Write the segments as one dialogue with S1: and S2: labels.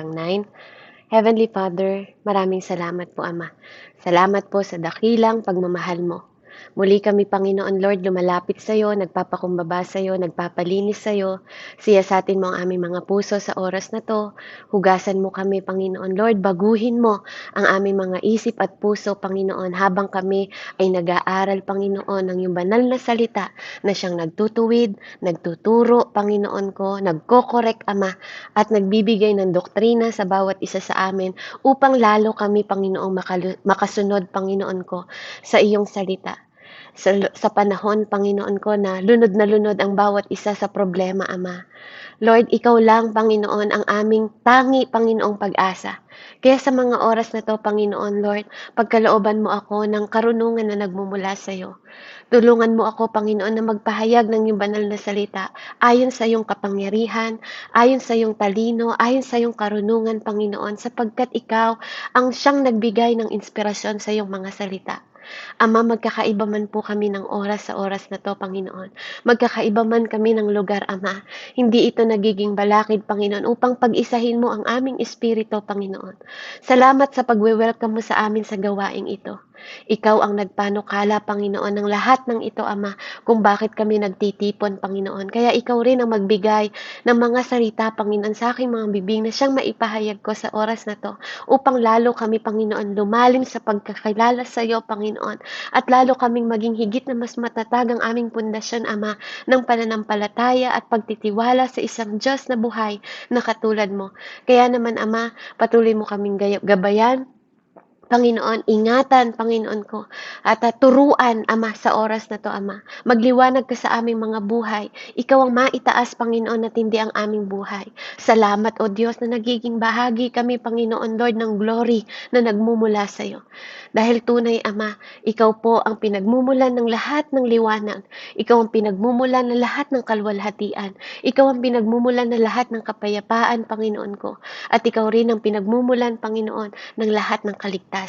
S1: 9. Heavenly Father, maraming salamat po, Ama. Salamat po sa dakilang pagmamahal mo. Muli kami, Panginoon Lord, lumalapit sa iyo, nagpapakumbaba sa iyo, nagpapalinis sa iyo. Siyasatin mo ang aming mga puso sa oras na to. Hugasan mo kami, Panginoon Lord. Baguhin mo ang aming mga isip at puso, Panginoon, habang kami ay nag-aaral, Panginoon, ng iyong banal na salita na siyang nagtutuwid, nagtuturo, Panginoon ko, nagko-correct, Ama, at nagbibigay ng doktrina sa bawat isa sa amin upang lalo kami, Panginoong, makasunod, Panginoon ko, sa iyong salita. Sa panahon, Panginoon ko, na lunod ang bawat isa sa problema, Ama. Lord, ikaw lang, Panginoon, ang aming tangi, Panginoong pag-asa. Kaya sa mga oras na to, Panginoon, Lord, pagkalooban mo ako ng karunungan na nagmumula sa iyo. Tulungan mo ako, Panginoon, na magpahayag ng iyong banal na salita ayon sa iyong kapangyarihan, ayon sa iyong talino, ayon sa iyong karunungan, Panginoon, sapagkat ikaw ang siyang nagbigay ng inspirasyon sa iyong mga salita. Ama, magkakaiba man po kami ng oras sa oras na to, Panginoon. Magkakaiba man kami ng lugar, Ama. Hindi ito nagiging balakid, Panginoon, upang pag-isahin mo ang aming espiritu, Panginoon. Salamat sa pagwe-welcome mo sa amin sa gawaing ito. Ikaw ang nagpanukala, Panginoon, ng lahat ng ito, Ama, kung bakit kami nagtitipon, Panginoon. Kaya ikaw rin ang magbigay ng mga salita, Panginoon, sa aking mga bibig na siyang maipahayag ko sa oras na to upang lalo kami, Panginoon, lumalim sa pagkakilala sa iyo, Panginoon, at lalo kaming maging higit na mas matatag ang aming pundasyon, Ama, ng pananampalataya at pagtitiwala sa isang Diyos na buhay na katulad mo. Kaya naman, Ama, patuloy mo kaming gabayan, Panginoon, ingatan, Panginoon ko, at turuan, Ama, sa oras na to, Ama. Magliwanag ka sa aming mga buhay. Ikaw ang maitaas, Panginoon, at hindi ang aming buhay. Salamat, O Diyos, na nagiging bahagi kami, Panginoon Lord, ng glory na nagmumula sa iyo. Dahil tunay, Ama, ikaw po ang pinagmumulan ng lahat ng liwanag. Ikaw ang pinagmumulan ng lahat ng kalwalhatian. Ikaw ang pinagmumulan ng lahat ng kapayapaan, Panginoon ko. At ikaw rin ang pinagmumulan, Panginoon, ng lahat ng kaligtasan.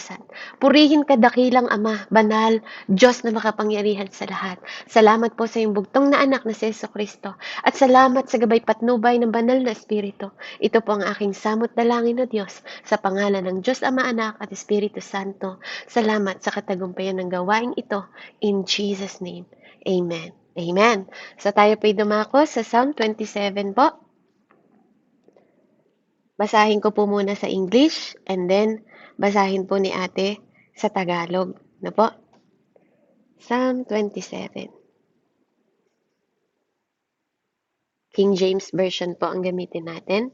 S1: Purihin ka, dakilang Ama, banal, Diyos na makapangyarihan sa lahat. Salamat po sa iyong bugtong na anak na si Jesucristo. At salamat sa gabay patnubay ng banal na Espiritu. Ito po ang aking samot dalangin, O Diyos, sa pangalan ng Diyos Ama, Anak at Espiritu Santo. Salamat sa katagumpayan ng gawain ito. In Jesus' name, Amen. Amen. So tayo po'y dumako sa Psalm 27 po. Basahin ko po muna sa English and then basahin po ni ate sa Tagalog. Na po? Psalm 27. King James Version po ang gamitin natin.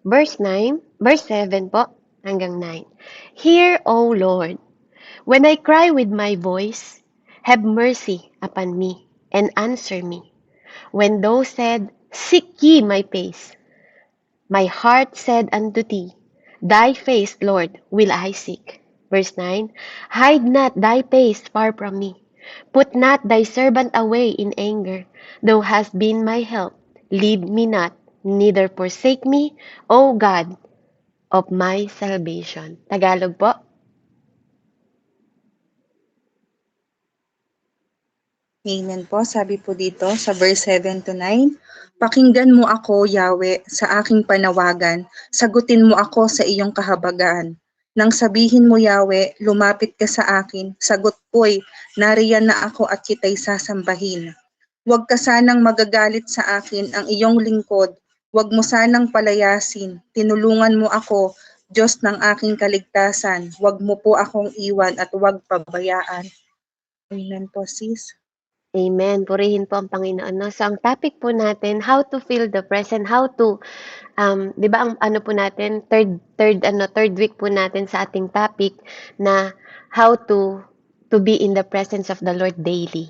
S1: Verse 7 po hanggang 9. Hear, O Lord, when I cry with my voice, have mercy upon me and answer me. When thou said, seek ye my face, my heart said unto thee, thy face, Lord, will I seek. Verse 9, hide not thy face far from me. Put not thy servant away in anger. Thou hast been my help. Leave me not, neither forsake me, O God of my salvation. Tagalog po.
S2: Amen po. Sabi po dito sa verse 7 to 9, pakinggan mo ako, Yahweh, sa aking panawagan. Sagutin mo ako sa iyong kahabagan. Nang sabihin mo, Yahweh, lumapit ka sa akin. Sagot ko'y, nariyan na ako at kita'y sasambahin. Huwag ka sanang magagalit sa akin ang iyong lingkod. Huwag mo sanang palayasin. Tinulungan mo ako, Diyos ng aking kaligtasan. Huwag mo po akong iwan at huwag pabayaan. Amen po, sis.
S1: Amen. Purihin po ang Panginoon. No? So, ang topic po natin, how to feel the present, how to, di ba ang ano po natin, third week po natin sa ating topic na how to be in the presence of the Lord daily.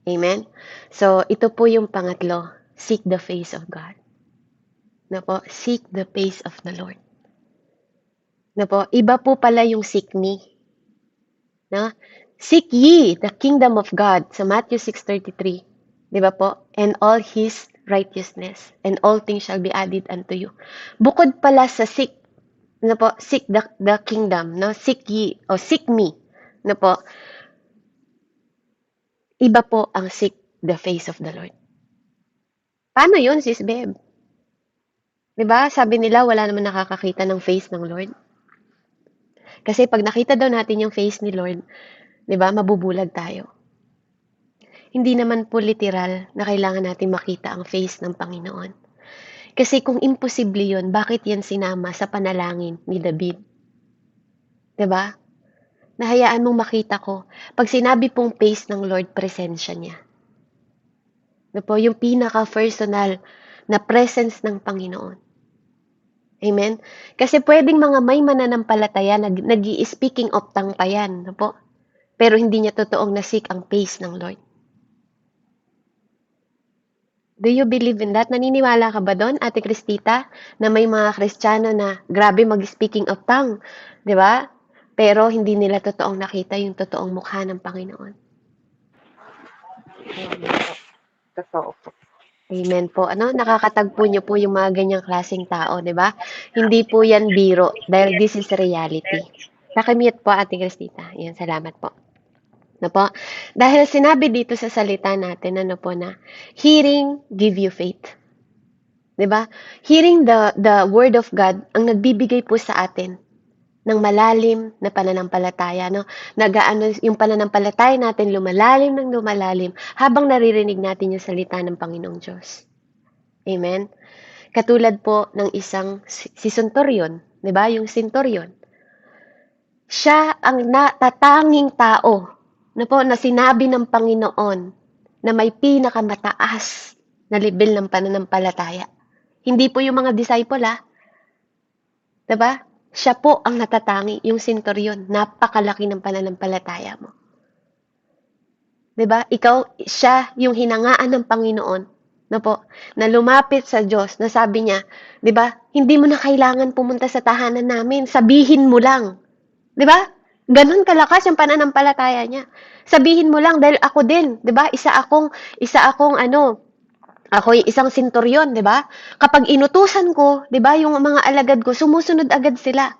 S1: Amen? So, ito po yung pangatlo, seek the face of God. Na po, seek the face of the Lord. Na po, iba po pala yung seek me. No? Seek ye the kingdom of God sa Matthew 6:33. Di ba po? And all His righteousness and all things shall be added unto you. Bukod pala sa seek, na po, seek the kingdom, no? Seek ye, o seek me, na po, iba po ang seek the face of the Lord. Paano yun, sis Beb? 'Di ba? Sabi nila wala naman nakakakita ng face ng Lord. Kasi pag nakita daw natin yung face ni Lord, 'di ba, mabubulag tayo. Hindi naman po literal na kailangan natin makita ang face ng Panginoon. Kasi kung imposible yun, bakit yan sinama sa panalangin ni David? 'Di ba? Nahayaan mong makita ko. Pag sinabi pong face ng Lord, presensya niya. Ano po, yung pinaka-personal na presence ng Panginoon. Amen? Kasi pwedeng mga may mananampalataya na nag-i-speaking of tongue pa yan. Ano po? Pero hindi niya totoong nasik ang face ng Lord. Do you believe in that? Naniniwala ka ba doon, Ate Cristita, na may mga Kristiyano na grabe mag-speaking of tongue, 'di ba? Pero hindi nila totoong nakita yung totoong mukha ng Panginoon.
S2: Totoo po.
S1: Amen po. Ano, nakakatagpo niyo po yung mga ganyang klaseng tao, 'di ba? Hindi po 'yan biro dahil this is reality. Pakimute po, Ate Cristita. Yan, salamat po. Ano po? Dahil sinabi dito sa salita natin, ano po na, hearing give you faith. 'Di ba? Hearing the word of God ang nagbibigay po sa atin ng malalim na pananampalataya, no? Nagaano yung pananampalataya natin lumalalim ng lumalalim habang naririnig natin yung salita ng Panginoong Diyos. Amen. Katulad po ng isang si Centurion, 'di ba? Yung Centurion. Siya ang natatanging tao na sinabi ng Panginoon na may pinakamataas na level ng pananampalataya. Hindi po yung mga disciple, 'di ba? Siya po ang natatangi, yung Centurion. Napakalaki ng pananampalataya mo. 'Di ba? Ikaw, siya yung hinangaan ng Panginoon, na lumapit sa Diyos, na sabi niya, 'di ba? Hindi mo na kailangan pumunta sa tahanan namin, sabihin mo lang. 'Di ba? Ganon kalakas yung pananampalataya niya. Sabihin mo lang dahil ako din, 'di ba? Ako'y isang senturyon, 'di ba? Kapag inutusan ko, 'di ba, yung mga alagad ko, sumusunod agad sila.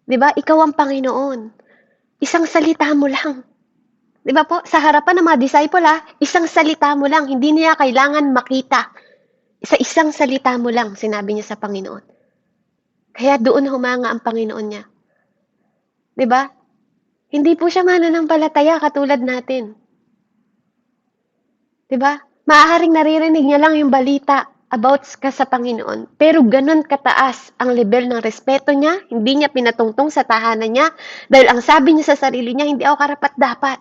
S1: 'Di ba? Ikaw ang Panginoon. Isang salita mo lang. 'Di ba po? Sa harapan ng mga disciple, isang salita mo lang, hindi niya kailangan makita. Sa isang salita mo lang, sinabi niya sa Panginoon. Kaya doon humanga ang Panginoon niya. 'Di ba? Hindi po siya mananampalataya katulad natin. 'Di ba? Maaaring naririnig niya lang yung balita about ka sa Panginoon, pero ganun kataas ang level ng respeto niya, hindi niya pinatungtong sa tahanan niya, dahil ang sabi niya sa sarili niya, hindi ako karapat-dapat.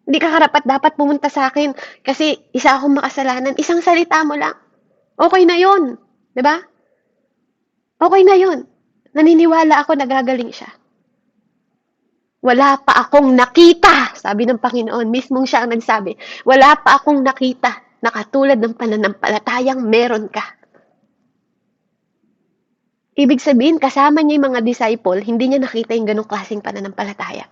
S1: Hindi ka karapat-dapat pumunta sa akin kasi isa akong makasalanan. Isang salita mo lang. Okay na yun. 'Di ba? Okay na yun. Naniniwala ako na gagaling siya. Wala pa akong nakita, sabi ng Panginoon, mismong siya ang nagsabi, wala pa akong nakita na katulad ng pananampalatayang meron ka. Ibig sabihin, kasama niya yung mga disciple, hindi niya nakita yung ganong klaseng pananampalataya.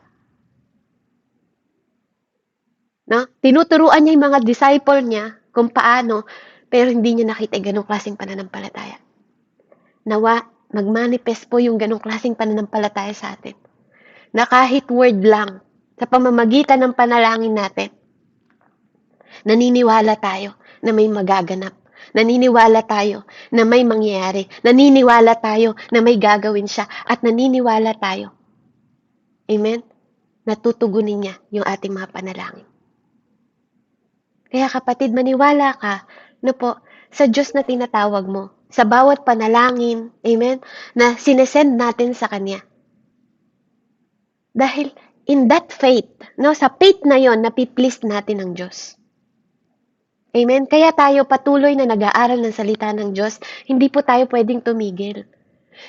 S1: No? Tinuturuan niya yung mga disciple niya kung paano, pero hindi niya nakita yung ganong klaseng pananampalataya. Nawa, mag-manifest po yung ganong klaseng pananampalataya sa atin. Na kahit word lang, sa pamamagitan ng panalangin natin, naniniwala tayo na may magaganap. Naniniwala tayo na may mangyayari. Naniniwala tayo na may gagawin siya. At naniniwala tayo, amen, na tutugunin niya yung ating mga panalangin. Kaya kapatid, maniwala ka sa Diyos na tinatawag mo. Sa bawat panalangin, amen, na sinesend natin sa Kanya. Dahil in that faith, sa faith na yon, napiplease natin ang Diyos. Amen? Kaya tayo patuloy na nag-aaral ng salita ng Diyos, hindi po tayo pwedeng tumigil.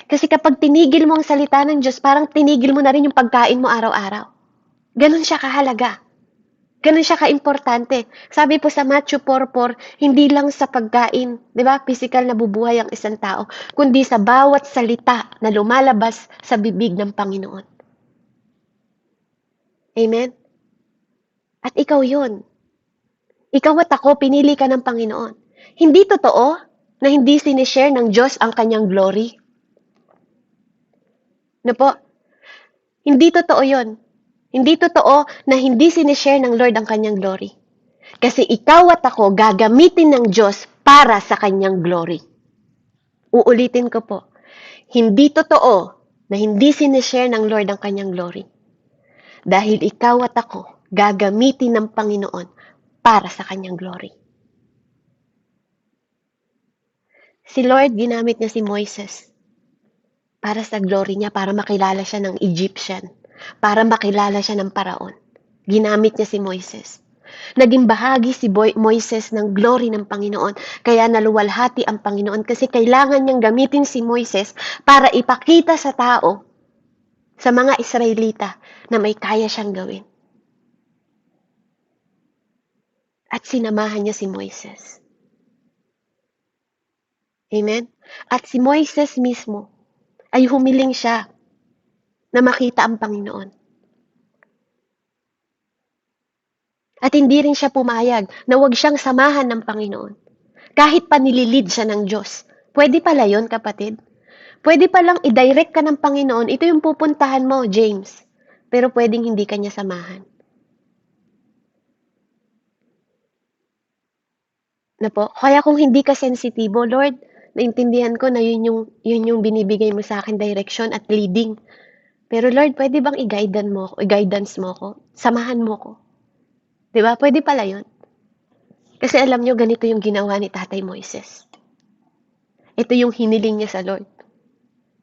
S1: Kasi kapag tinigil mo ang salita ng Diyos, parang tinigil mo na rin yung pagkain mo araw-araw. Ganon siya kahalaga. Ganon siya kaimportante. Sabi po sa Matthew 4:4, hindi lang sa pagkain, 'di ba? Physical na bubuhay ang isang tao, kundi sa bawat salita na lumalabas sa bibig ng Panginoon. Amen? At ikaw yun. Ikaw at ako, pinili ka ng Panginoon. Hindi totoo na hindi sinishare ng Diyos ang kanyang glory. Hindi totoo yun. Hindi totoo na hindi sinishare ng Lord ang kanyang glory. Kasi ikaw at ako gagamitin ng Diyos para sa kanyang glory. Uulitin ko po, hindi totoo na hindi sinishare ng Lord ang kanyang glory. Dahil ikaw at ako, gagamitin ng Panginoon para sa kanyang glory. Si Lord, ginamit niya si Moises para sa glory niya, para makilala siya ng Egyptian, para makilala siya ng Paraon. Ginamit niya si Moises. Naging bahagi si Moises ng glory ng Panginoon, kaya naluwalhati ang Panginoon kasi kailangan niyang gamitin si Moises para ipakita sa tao, sa mga Israelita, na may kaya siyang gawin. At sinamahan niya si Moises. Amen? At si Moises mismo ay humiling siya na makita ang Panginoon. At hindi rin siya pumayag na huwag siyang samahan ng Panginoon. Kahit pa nililid siya ng Diyos. Pwede pala yun, kapatid. Pwede palang i-direct ka ng Panginoon, ito yung pupuntahan mo, James. Pero pwedeng hindi ka niya samahan. Na po? Kaya kung hindi ka sensitibo, Lord, naintindihan ko na yun yung binibigay mo sa akin, direction at leading. Pero Lord, pwede bang i-guidance mo ko? Samahan mo ko. 'Di ba? Pwede pala yun. Kasi alam nyo, ganito yung ginawa ni Tatay Moises. Ito yung hiniling niya sa Lord.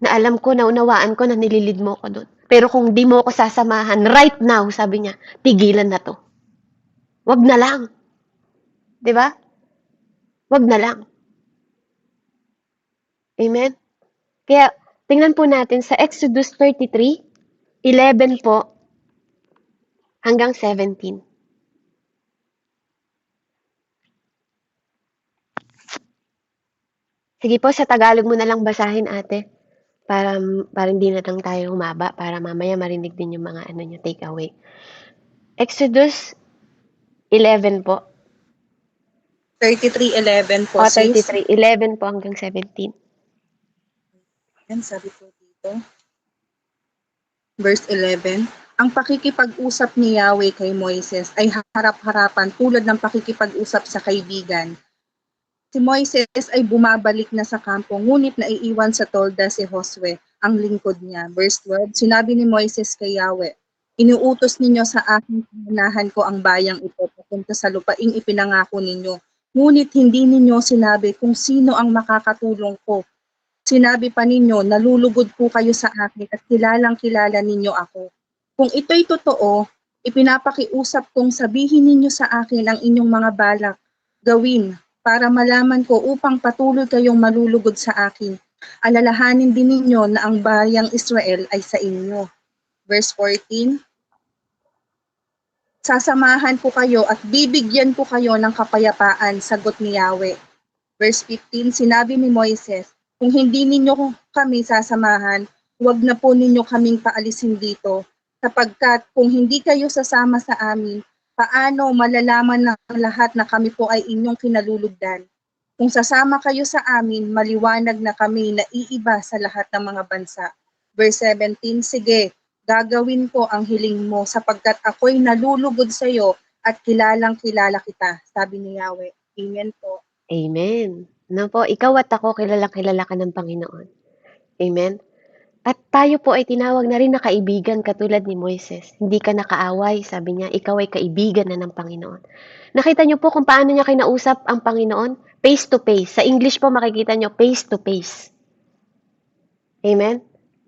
S1: Na alam ko, naunawaan ko na nililid mo ko doon. Pero kung di mo ko sasamahan, right now, sabi niya, tigilan na to. Wag na lang. 'Di ba? Wag na lang. Amen? Kaya, tingnan po natin sa Exodus 33:11 po hanggang 17. Sige po, sa Tagalog mo na lang basahin, ate. Para hindi na lang tayo humaba, para mamaya marinig din yung mga ano niyo, take away. Exodus 11 po.
S2: 33:11 po,
S1: O,
S2: sis.
S1: 33:11 po hanggang 17.
S2: Yan, sabi po dito. Verse 11, ang pakikipag-usap ni Yahweh kay Moises ay harap-harapan tulad ng pakikipag-usap sa kaibigan. Si Moises ay bumabalik na sa kampo, ngunit naiiwan sa tolda si Josue, ang lingkod niya. Verse 12, sinabi ni Moises kay Yahweh, inuutos ninyo sa aking pangunahan ko ang bayang ito papunta sa lupaing ipinangako ninyo. Ngunit hindi ninyo sinabi kung sino ang makakatulong ko. Sinabi pa ninyo, nalulugod po kayo sa akin at kilalang-kilala ninyo ako. Kung ito'y totoo, ipinapakiusap kong sabihin ninyo sa akin ang inyong mga balak gawin para malaman ko upang patuloy kayong malulugod sa akin. Alalahanin din ninyo na ang bayang Israel ay sa inyo. Verse 14, sasamahan ko kayo at bibigyan ko kayo ng kapayapaan, sagot ni Yahweh. Verse 15, sinabi ni Moises, kung hindi ninyo kami sasamahan, huwag na po ninyo kaming paalisin dito, sapagkat kung hindi kayo sasama sa amin, paano malalaman ng lahat na kami po ay inyong kinalulugdan? Kung sasama kayo sa amin, maliwanag na kami na iiba sa lahat ng mga bansa. Verse 17, sige, gagawin ko ang hiling mo sapagkat ako'y nalulugod sa iyo at kilalang kilala kita, sabi ni Yahweh. Amen po.
S1: Amen. No po, ikaw at ako, kilala ka ng Panginoon. Amen? At tayo po ay tinawag na rin na kaibigan katulad ni Moises. Hindi ka nakaaway, sabi niya, ikaw ay kaibigan na ng Panginoon. Nakita niyo po kung paano niya kinausap ang Panginoon? Face to face. Sa English po makikita niyo, face to face. Amen?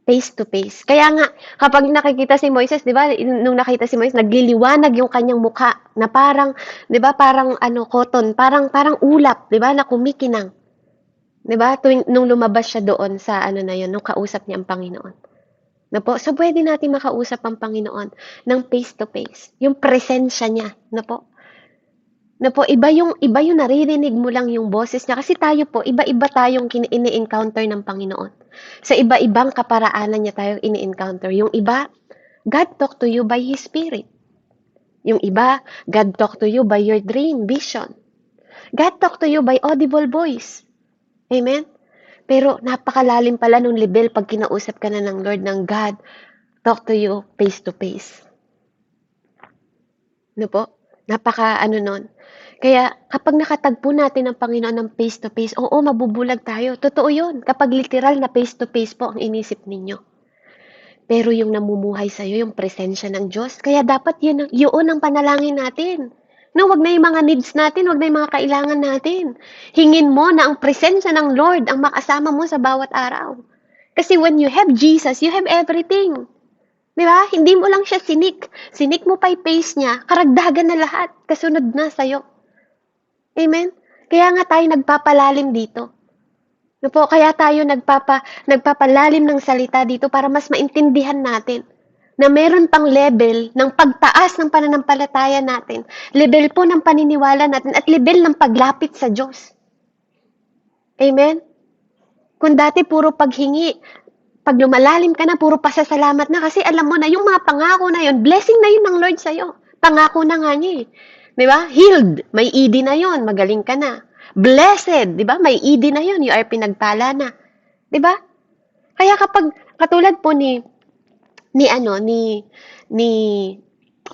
S1: Face to face. Kaya nga, kapag nakikita si Moises, di ba, nung nakita si Moises, nagliliwanag yung kanyang mukha na parang, di ba, parang cotton, parang ulap, di ba, na kumikinang. Di ba, nung lumabas siya doon sa na yun, nung kausap niya ang Panginoon. Na po, so pwede natin makausap ang Panginoon ng face to face. Yung presensya niya, na po. Na po, iba yung naririnig mo lang yung boses niya. Kasi tayo po, iba-iba tayong ini-encounter ng Panginoon. Sa iba-ibang kaparaanan niya tayong ini-encounter. Yung iba, God talk to you by His Spirit. Yung iba, God talk to you by your dream, vision. God talk to you by audible voice. Amen? Pero napakalalim pala nung level pag kinausap ka na ng Lord ng God, talk to you face to face. No po? Napaka nun. Kaya kapag nakatagpo natin ang Panginoon ng face to face, oo, mabubulag tayo. Totoo yun. Kapag literal na face to face po ang inisip ninyo. Pero yung namumuhay sa'yo, yung presensya ng Diyos. Kaya dapat yun ang panalangin natin. No, wag na yung mga needs natin, wag na yung mga kailangan natin. Hingin mo na ang presensya ng Lord ang makasama mo sa bawat araw. Kasi when you have Jesus, you have everything. Di ba? Hindi mo lang siya sinik. Sinik mo pa yung face niya, karagdagan na lahat. Kasunod na sa'yo. Amen? Kaya nga tayo nagpapalalim dito. No po, kaya tayo nagpapalalim ng salita dito para mas maintindihan natin na meron pang level ng pagtaas ng pananampalataya natin, level po ng paniniwala natin, at level ng paglapit sa Diyos. Amen? Kung dati puro paghingi, pag lumalalim ka na, puro pasasalamat na kasi alam mo na yung mga pangako na yun, blessing na yun ng Lord sa'yo. Pangako na nga niya eh. Di ba? Healed, may ED na yun, magaling ka na. Blessed, di ba? May ED na yun, you are pinagpala na. Di ba? Kaya kapag katulad po ni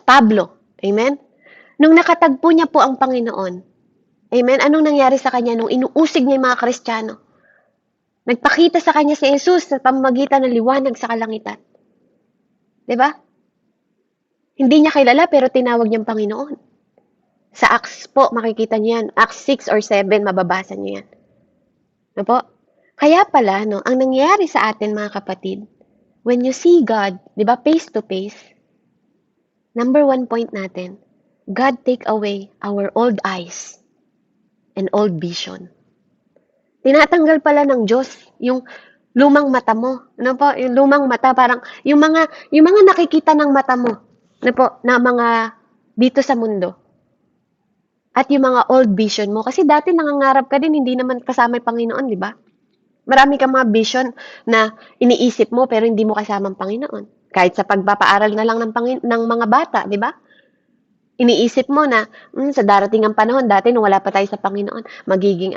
S1: Pablo, amen? Nung nakatagpo niya po ang Panginoon, amen? Anong nangyari sa kanya nung inuusig niya yung mga Kristiyano? Nagpakita sa kanya si Jesus sa pamamagitan ng liwanag sa kalangitan. Di ba? Hindi niya kilala pero tinawag niyang Panginoon. Sa Acts po, makikita niyo yan. Acts 6 or 7, mababasa niyo yan. Ano po? Kaya pala, no, ang nangyayari sa atin, mga kapatid, when you see God, di ba, face to face, number 1 point natin, God take away our old eyes and old vision. Tinatanggal pala ng Diyos yung lumang mata mo. Ano po? Yung lumang mata, parang yung mga nakikita ng mata mo. Ano po? Na mga dito sa mundo. At yung mga old vision mo. Kasi dati nangangarap ka din, hindi naman kasama yung Panginoon, di ba? Marami kang mga vision na iniisip mo pero hindi mo kasama ang Panginoon. Kahit sa pagpapaaral na lang ng mga bata, di ba? Iniisip mo na sa darating ang panahon, dati nung wala pa tayo sa Panginoon, magiging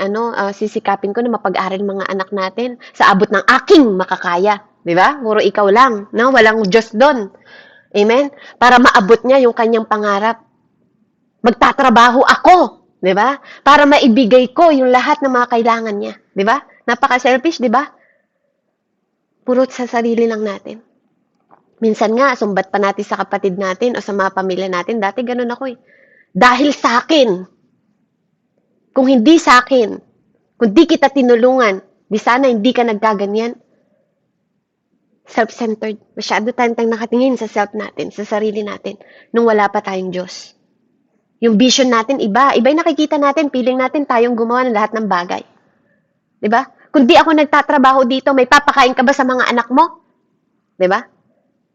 S1: sisikapin ko na mapag-aral mga anak natin sa abot ng aking makakaya. Di ba? Puro ikaw lang. No? Walang Diyos doon. Amen? Para maabot niya yung kanyang pangarap. Magtatrabaho ako, 'di ba? Para maibigay ko yung lahat ng mga kailangan niya, 'di ba? Napaka-selfish, 'di ba? Puro sa sarili lang natin. Minsan nga sumbat pa natin sa kapatid natin o sa mga pamilya natin. Dati ganun ako eh. Dahil sa akin. Kung hindi sa akin, kung di kita tinulungan, di sana hindi ka nagkaganyan. Self-centered. Masyado tayong nakatingin sa self natin, sa sarili natin, nung wala pa tayong Diyos. Yung vision natin, iba. Iba yung nakikita natin, feeling natin tayong gumawa ng lahat ng bagay. Diba? Kung di ako nagtatrabaho dito, may papakain ka ba sa mga anak mo? Diba?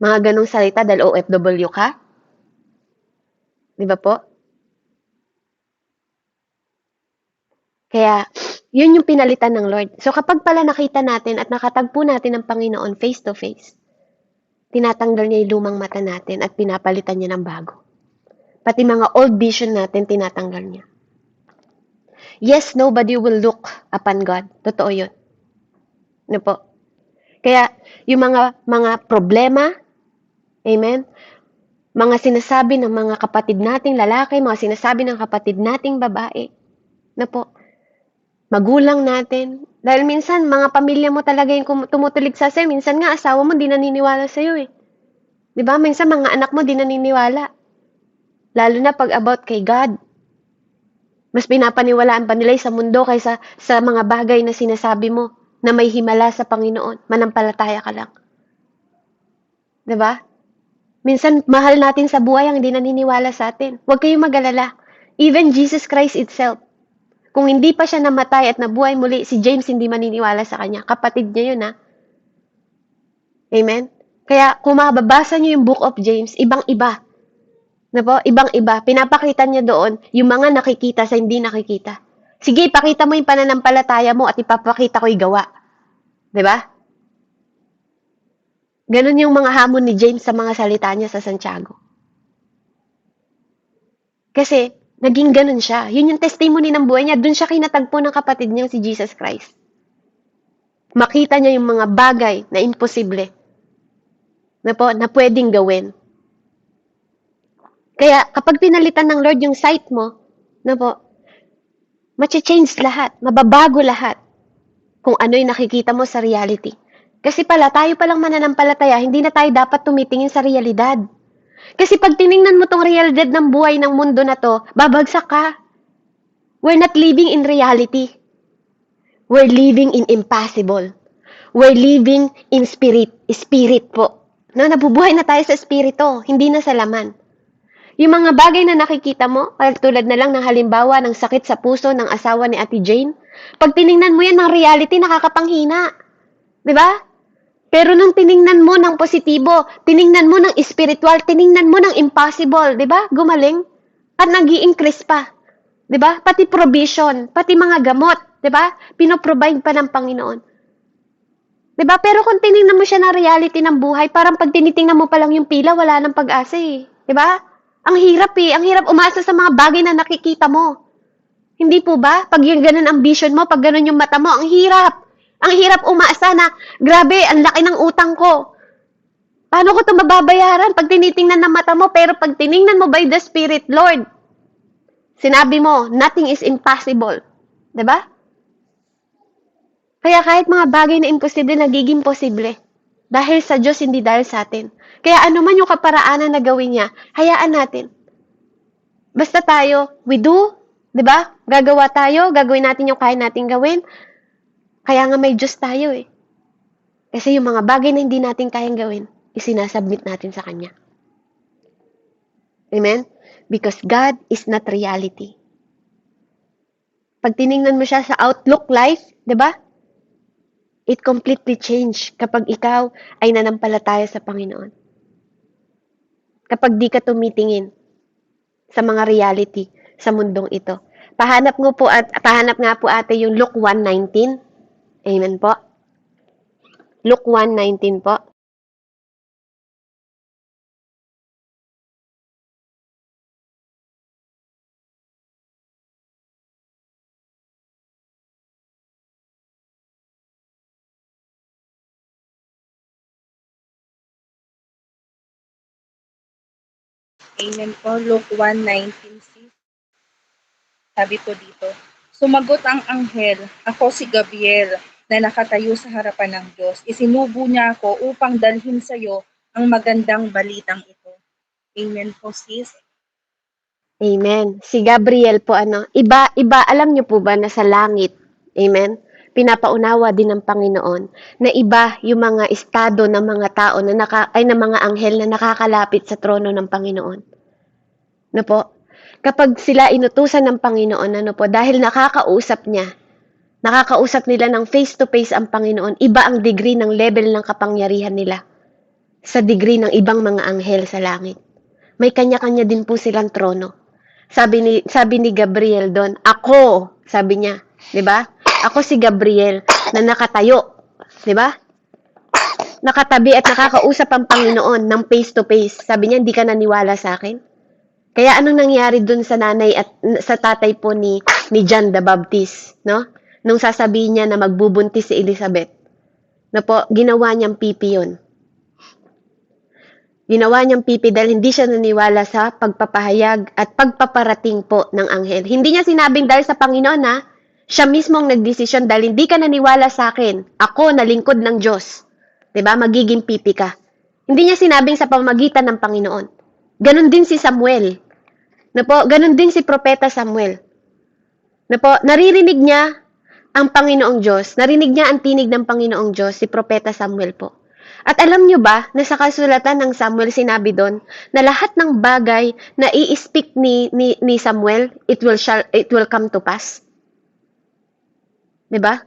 S1: Mga ganong salita dahil OFW ka? Diba po? Kaya, yun yung pinalitan ng Lord. So kapag pala nakita natin at nakatagpo natin ng Panginoon face to face, tinatanggal niya yung lumang mata natin at pinapalitan niya ng bago. Pati mga old vision natin, tinatanggal niya. Yes, nobody will look upon God. Totoo yun. Ano po? Kaya, yung mga problema, amen, mga sinasabi ng mga kapatid nating lalaki, mga sinasabi ng kapatid nating babae, na po, magulang natin, dahil minsan, mga pamilya mo talaga yung tumutulig sa sa'yo, minsan nga, asawa mo di naniniwala sa'yo eh. Diba? Minsan, mga anak mo di naniniwala. Lalo na pag about kay God. Mas pinapaniwalaan pa nila sa mundo kaysa sa mga bagay na sinasabi mo na may himala sa Panginoon. Manampalataya ka lang. Diba? Minsan, mahal natin sa buhay ang hindi naniniwala sa atin. Huwag kayong mag-alala. Even Jesus Christ itself. Kung hindi pa siya namatay at nabuhay muli, si James hindi maniniwala sa kanya. Kapatid niya yun, ha? Amen? Kaya, kung mababasa niyo yung Book of James, ibang-iba. Na po, ibang-iba. Pinapakita niya doon yung mga nakikita sa hindi nakikita. Sige, ipakita mo yung pananampalataya mo at ipapakita ko yung gawa. Diba? Ganun yung mga hamon ni James sa mga salita niya sa Santiago. Kasi, naging ganun siya. Yun yung testimony ng buhay niya. Doon siya kinatagpo ng kapatid niyang si Jesus Christ. Makita niya yung mga bagay na imposible. Na po, na pwedeng gawin. Kaya, kapag pinalitan ng Lord yung sight mo, na po, Mache-change lahat, mababago lahat kung ano yung nakikita mo sa reality. Kasi pala, tayo palang mananampalataya, hindi na tayo dapat tumitingin sa realidad. Kasi pag tiningnan mo tong realidad ng buhay ng mundo na to, babagsak ka. We're not living in reality. We're living in impossible. We're living in spirit. Spirit po. No, nabubuhay na tayo sa espiritu, hindi na sa laman. Yung mga bagay na nakikita mo, tulad na lang ng halimbawa ng sakit sa puso ng asawa ni Ate Jane, pag tiningnan mo yan ng reality, nakakapanghina. Di ba? Pero nung tiningnan mo ng positibo, tiningnan mo ng spiritual, tiningnan mo ng impossible, di ba? Gumaling. At nag-i-increase pa. Di ba? Pati provision, pati mga gamot, di ba? Pinoprovide pa ng Panginoon. Di ba? Pero kung tiningnan mo siya ng reality ng buhay, parang pag tinitingnan mo pa lang yung pila, wala nang pag-asa eh. Di ba? Ang hirap eh. Ang hirap umasa sa mga bagay na nakikita mo. Hindi po ba? Pag yung ganun ang vision mo, pag ganun yung mata mo, ang hirap. Ang hirap umasa na, grabe, ang laki ng utang ko. Paano ko ito mababayaran pag tinitingnan ng mata mo? Pero pag tiningnan mo by the Spirit, Lord, sinabi mo, nothing is impossible. Diba? Kaya kahit mga bagay na imposible, nagiging posible. Dahil sa Diyos, hindi dahil sa atin. Kaya ano man yung kaparaanan na gawin niya, hayaan natin. Basta tayo, we do, diba? Gagawa tayo, gagawin natin yung kaya natin gawin. Kaya nga may Diyos tayo eh. Kasi yung mga bagay na hindi natin kayang gawin, isinasubmit natin sa Kanya. Amen? Because God is not reality. Pag tiningnan mo siya sa outlook life, di ba? It completely change kapag ikaw ay nanampalataya sa Panginoon. Kapag di ka tumitingin sa mga reality sa mundong ito. Pahanap nga po ate yung Luke 1:19. Amen po. Luke 1:19 po.
S2: Amen po, Luke 1:19 sis. Sabi po dito, sumagot ang anghel, ako si Gabriel, na nakatayo sa harapan ng Diyos. Isinubo niya ako upang dalhin sa iyo ang magandang balitang ito. Amen po sis.
S1: Amen. Si Gabriel po iba alam niyo po ba na sa langit, amen, pinapaunawa din ng Panginoon na iba yung mga estado ng mga tao na ng mga anghel na nakakalapit sa trono ng Panginoon. No po? Kapag sila inutusan ng Panginoon, dahil nakakausap nila ng face-to-face ang Panginoon, iba ang degree ng level ng kapangyarihan nila sa degree ng ibang mga anghel sa langit. May kanya-kanya din po silang trono. Sabi ni Gabriel doon, ako, sabi niya, 'di ba? Ako si Gabriel na nakatayo, 'di ba? Nakatabi at nakakausap ang Panginoon ng face to face. Sabi niya, hindi ka naniwala sa akin? Kaya anong nangyari doon sa nanay at sa tatay po ni John the Baptist, no? Nung sasabihin niya na magbubuntis si Elizabeth. No po, ginawa niyang pipi 'yon. Ginawa niyang pipi dahil hindi siya naniwala sa pagpapahayag at pagpaparating po ng anghel. Hindi niya sinabing dahil sa Panginoon ha, siya mismo ang nagdesisyon dahil hindi ka naniwala sa akin, ako na lingkod ng Diyos. 'Di ba? Magiging pipi ka. Hindi niya sinabing sa pamamagitan ng Panginoon. Ganon din si Samuel. Na po, ganon din si Propeta Samuel. Na po, naririnig niya ang Panginoong Diyos, narinig niya ang tinig ng Panginoong Diyos, si Propeta Samuel po. At alam nyo ba na sa kasulatan ng Samuel sinabi doon na lahat ng bagay na i-speak ni Samuel, it will come to pass. 'Di ba?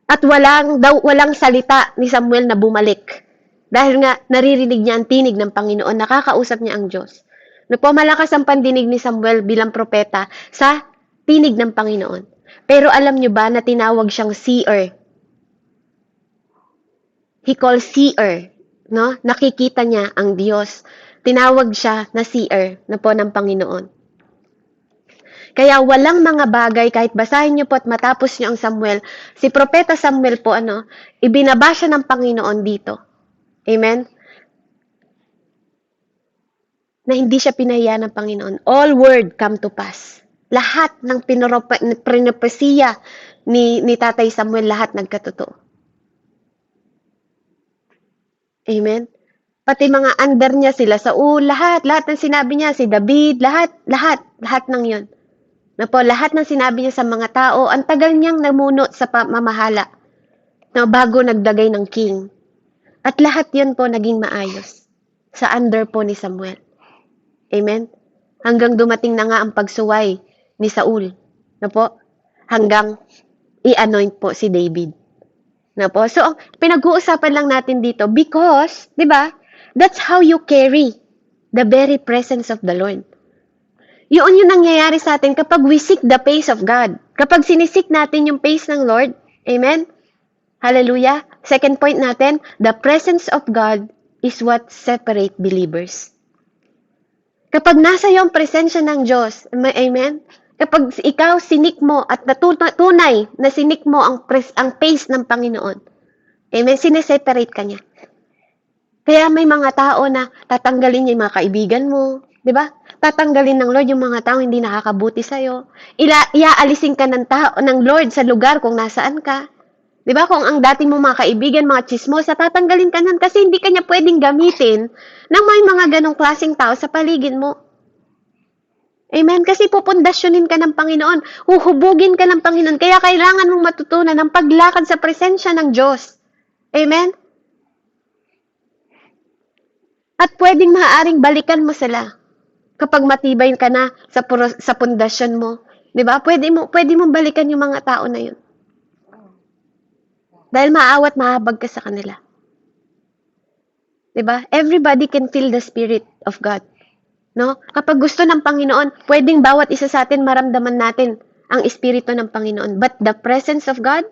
S1: At walang salita ni Samuel na bumalik. Dahil nga naririnig niya ang tinig ng Panginoon, nakakausap niya ang Diyos. Malakas ang pandinig ni Samuel bilang propeta sa tinig ng Panginoon. Pero alam nyo ba na tinawag siyang seer? He calls seer, no? Nakikita niya ang Diyos. Tinawag siya na seer na po ng Panginoon. Kaya walang mga bagay, kahit basahin niyo po at matapos niyo ang Samuel, si Propeta Samuel po, ibinaba siya ng Panginoon dito. Amen? Na hindi siya pinahiya ng Panginoon. All word come to pass. Lahat ng pinropesiya ni Tatay Samuel, lahat nagkatotoo. Amen? Pati mga under niya, sila Saul, lahat ng sinabi niya, si David, lahat ng yon. Na po, lahat ng sinabi niya sa mga tao, ang tagal niyang namuno sa pamamahala na bago nagdagay ng king. At lahat yon po naging maayos sa under po ni Samuel. Amen? Hanggang dumating na nga ang pagsuway ni Saul. Na po? Hanggang i-anoint po si David. Na po? So, pinag-uusapan lang natin dito because, di ba, that's how you carry the very presence of the Lord. Yun yung nangyayari sa atin kapag we seek the face of God. Kapag sinisik natin yung face ng Lord, amen? Hallelujah. Second point natin, the presence of God is what separate believers. Kapag nasa iyo ang presensya ng Diyos, amen? Kapag ikaw sinik mo at tunay na sinik mo ang face ng Panginoon, amen, sineseparate ka niya. Kaya may mga tao na tatanggalin niya yung mga kaibigan mo, di ba? Tatanggalin ng Lord yung mga tao hindi nakakabuti sa'yo. Iaalisin ka ng Lord sa lugar kung nasaan ka. Di ba? Kung ang dati mo mga kaibigan, mga chismosa, tatanggalin ka nun kasi hindi ka niya pwedeng gamitin ng may mga ganong klaseng tao sa paligid mo. Amen? Kasi pupundasyonin ka ng Panginoon. Huhubugin ka ng Panginoon. Kaya kailangan mong matutunan ang paglakad sa presensya ng Diyos. Amen? At pwedeng maaaring balikan mo sila kapag matibay ka na sa pundasyon mo. 'Di ba? Pwede mo balikan yung mga tao na 'yun. Dahil maawat mahabag ka sa kanila. 'Di ba? Everybody can feel the spirit of God. No? Kapag gusto ng Panginoon, pwedeng bawat isa sa atin maramdaman natin ang espiritu ng Panginoon. But the presence of God,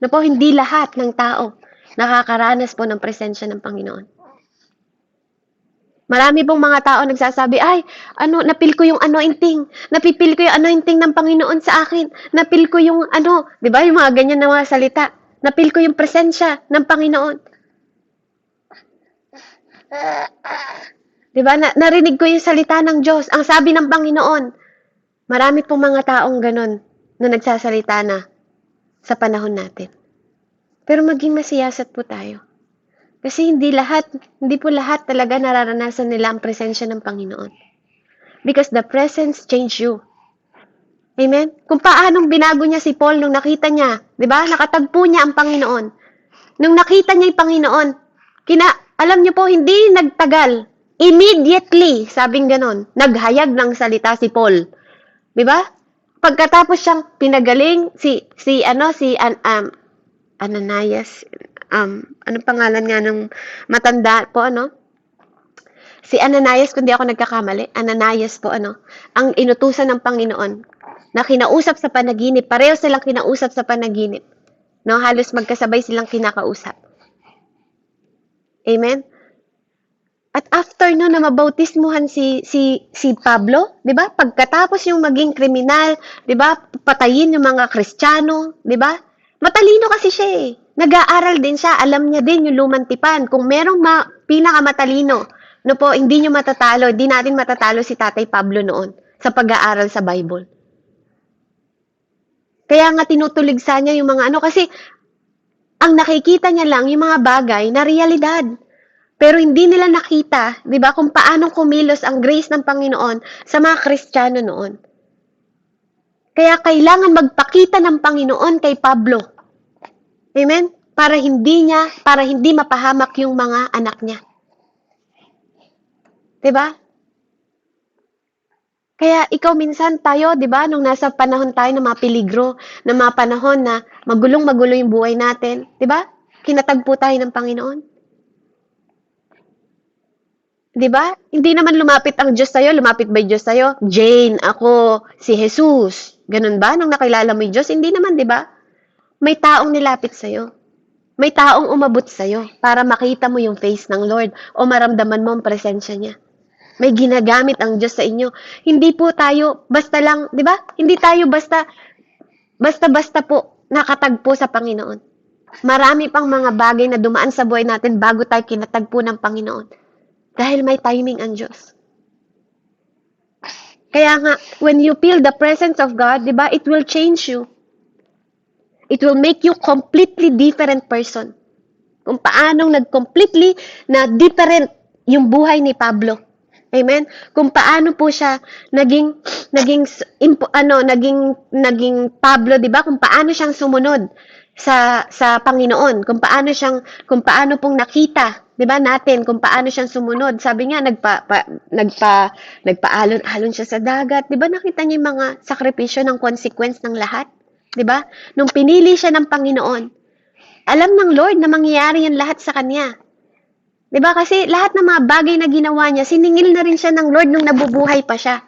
S1: no po, hindi lahat ng tao nakakaranas po ng presensya ng Panginoon. Marami pong mga tao nagsasabi, ay, napil ko yung anointing. Napipil ko yung anointing ng Panginoon sa akin. Napil ko yung di ba, yung mga ganyan na mga salita. Napil ko yung presensya ng Panginoon. Di ba, narinig ko yung salita ng Diyos. Ang sabi ng Panginoon, marami pong mga taong ganon na nagsasalita na sa panahon natin. Pero maging masiyasat po tayo. Kasi hindi po lahat talaga nararanasan nila ang presensya ng Panginoon. Because the presence changed you. Amen? Kung paanong binago niya si Paul nung nakita niya, di ba? Nakatagpo niya ang Panginoon. Nung nakita niya yung Panginoon, alam niyo po, hindi nagtagal. Immediately, sabing ganon, naghayag ng salita si Paul. Di ba? Pagkatapos siyang pinagaling, Ananias, anong pangalan nga ng matanda po, Si Ananias, kung di ako nagkakamali, Ananias po, ang inutusan ng Panginoon na kinausap sa panaginip. Pareho silang kinausap sa panaginip. No, halos magkasabay silang kinakausap. Amen? At after no na mabautismuhan si Pablo, 'di ba? Pagkatapos yung maging kriminal, 'di ba? Patayin yung mga Kristiyano, 'di ba? Matalino kasi siya eh. Nag-aaral din siya, alam niya din yung lumang tipan. Kung merong pinakamatalino, no po, hindi natin matatalo si Tatay Pablo noon sa pag-aaral sa Bible. Kaya nga tinutuligsa niya yung mga kasi ang nakikita niya lang yung mga bagay na realidad. Pero hindi nila nakita, 'di ba, kung paano kumilos ang grace ng Panginoon sa mga Kristiyano noon. Kaya kailangan magpakita ng Panginoon kay Pablo. Amen? Para hindi mapahamak yung mga anak niya. 'Di ba? Kaya ikaw minsan tayo, 'di ba, nung nasa panahon tayo ng mga peligro, ng mga panahon na magulong-magulo yung buhay natin, 'di ba? Kinatagpo tayo ng Panginoon. 'Di ba? Hindi naman lumapit ang Diyos sa'yo. Lumapit ba yung Diyos sa'yo? Jane, ako, si Jesus. Ganun ba? Nung nakilala mo yung Diyos? Hindi naman, 'di ba? May taong nilapit sa'yo. May taong umabot sa'yo para makita mo yung face ng Lord o maramdaman mo ang presensya niya. May ginagamit ang Diyos sa inyo. Hindi po tayo basta lang, 'di ba? Hindi tayo basta po nakatagpo sa Panginoon. Marami pang mga bagay na dumaan sa buhay natin bago tayo kinatagpo ng Panginoon. Dahil may timing ang Diyos. Kaya nga, when you feel the presence of God, di ba, it will change you. It will make you completely different person. Kung paanong nag-completely na different yung buhay ni Pablo. Amen? Kung paano po siya naging Pablo, 'di ba? Kung paano siyang sumunod sa Panginoon, kung paano pong nakita, 'di ba, natin kung paano siyang sumunod. Sabi nga nagpaalon siya sa dagat, 'di ba? Nakita niyo yung mga sakripisyo ng consequence ng lahat, 'di ba? Nung pinili siya ng Panginoon, alam ng Lord na mangyayari yan lahat sa kanya. 'Di ba? Kasi lahat ng mga bagay na ginawa niya, siningil na rin siya ng Lord nung nabubuhay pa siya.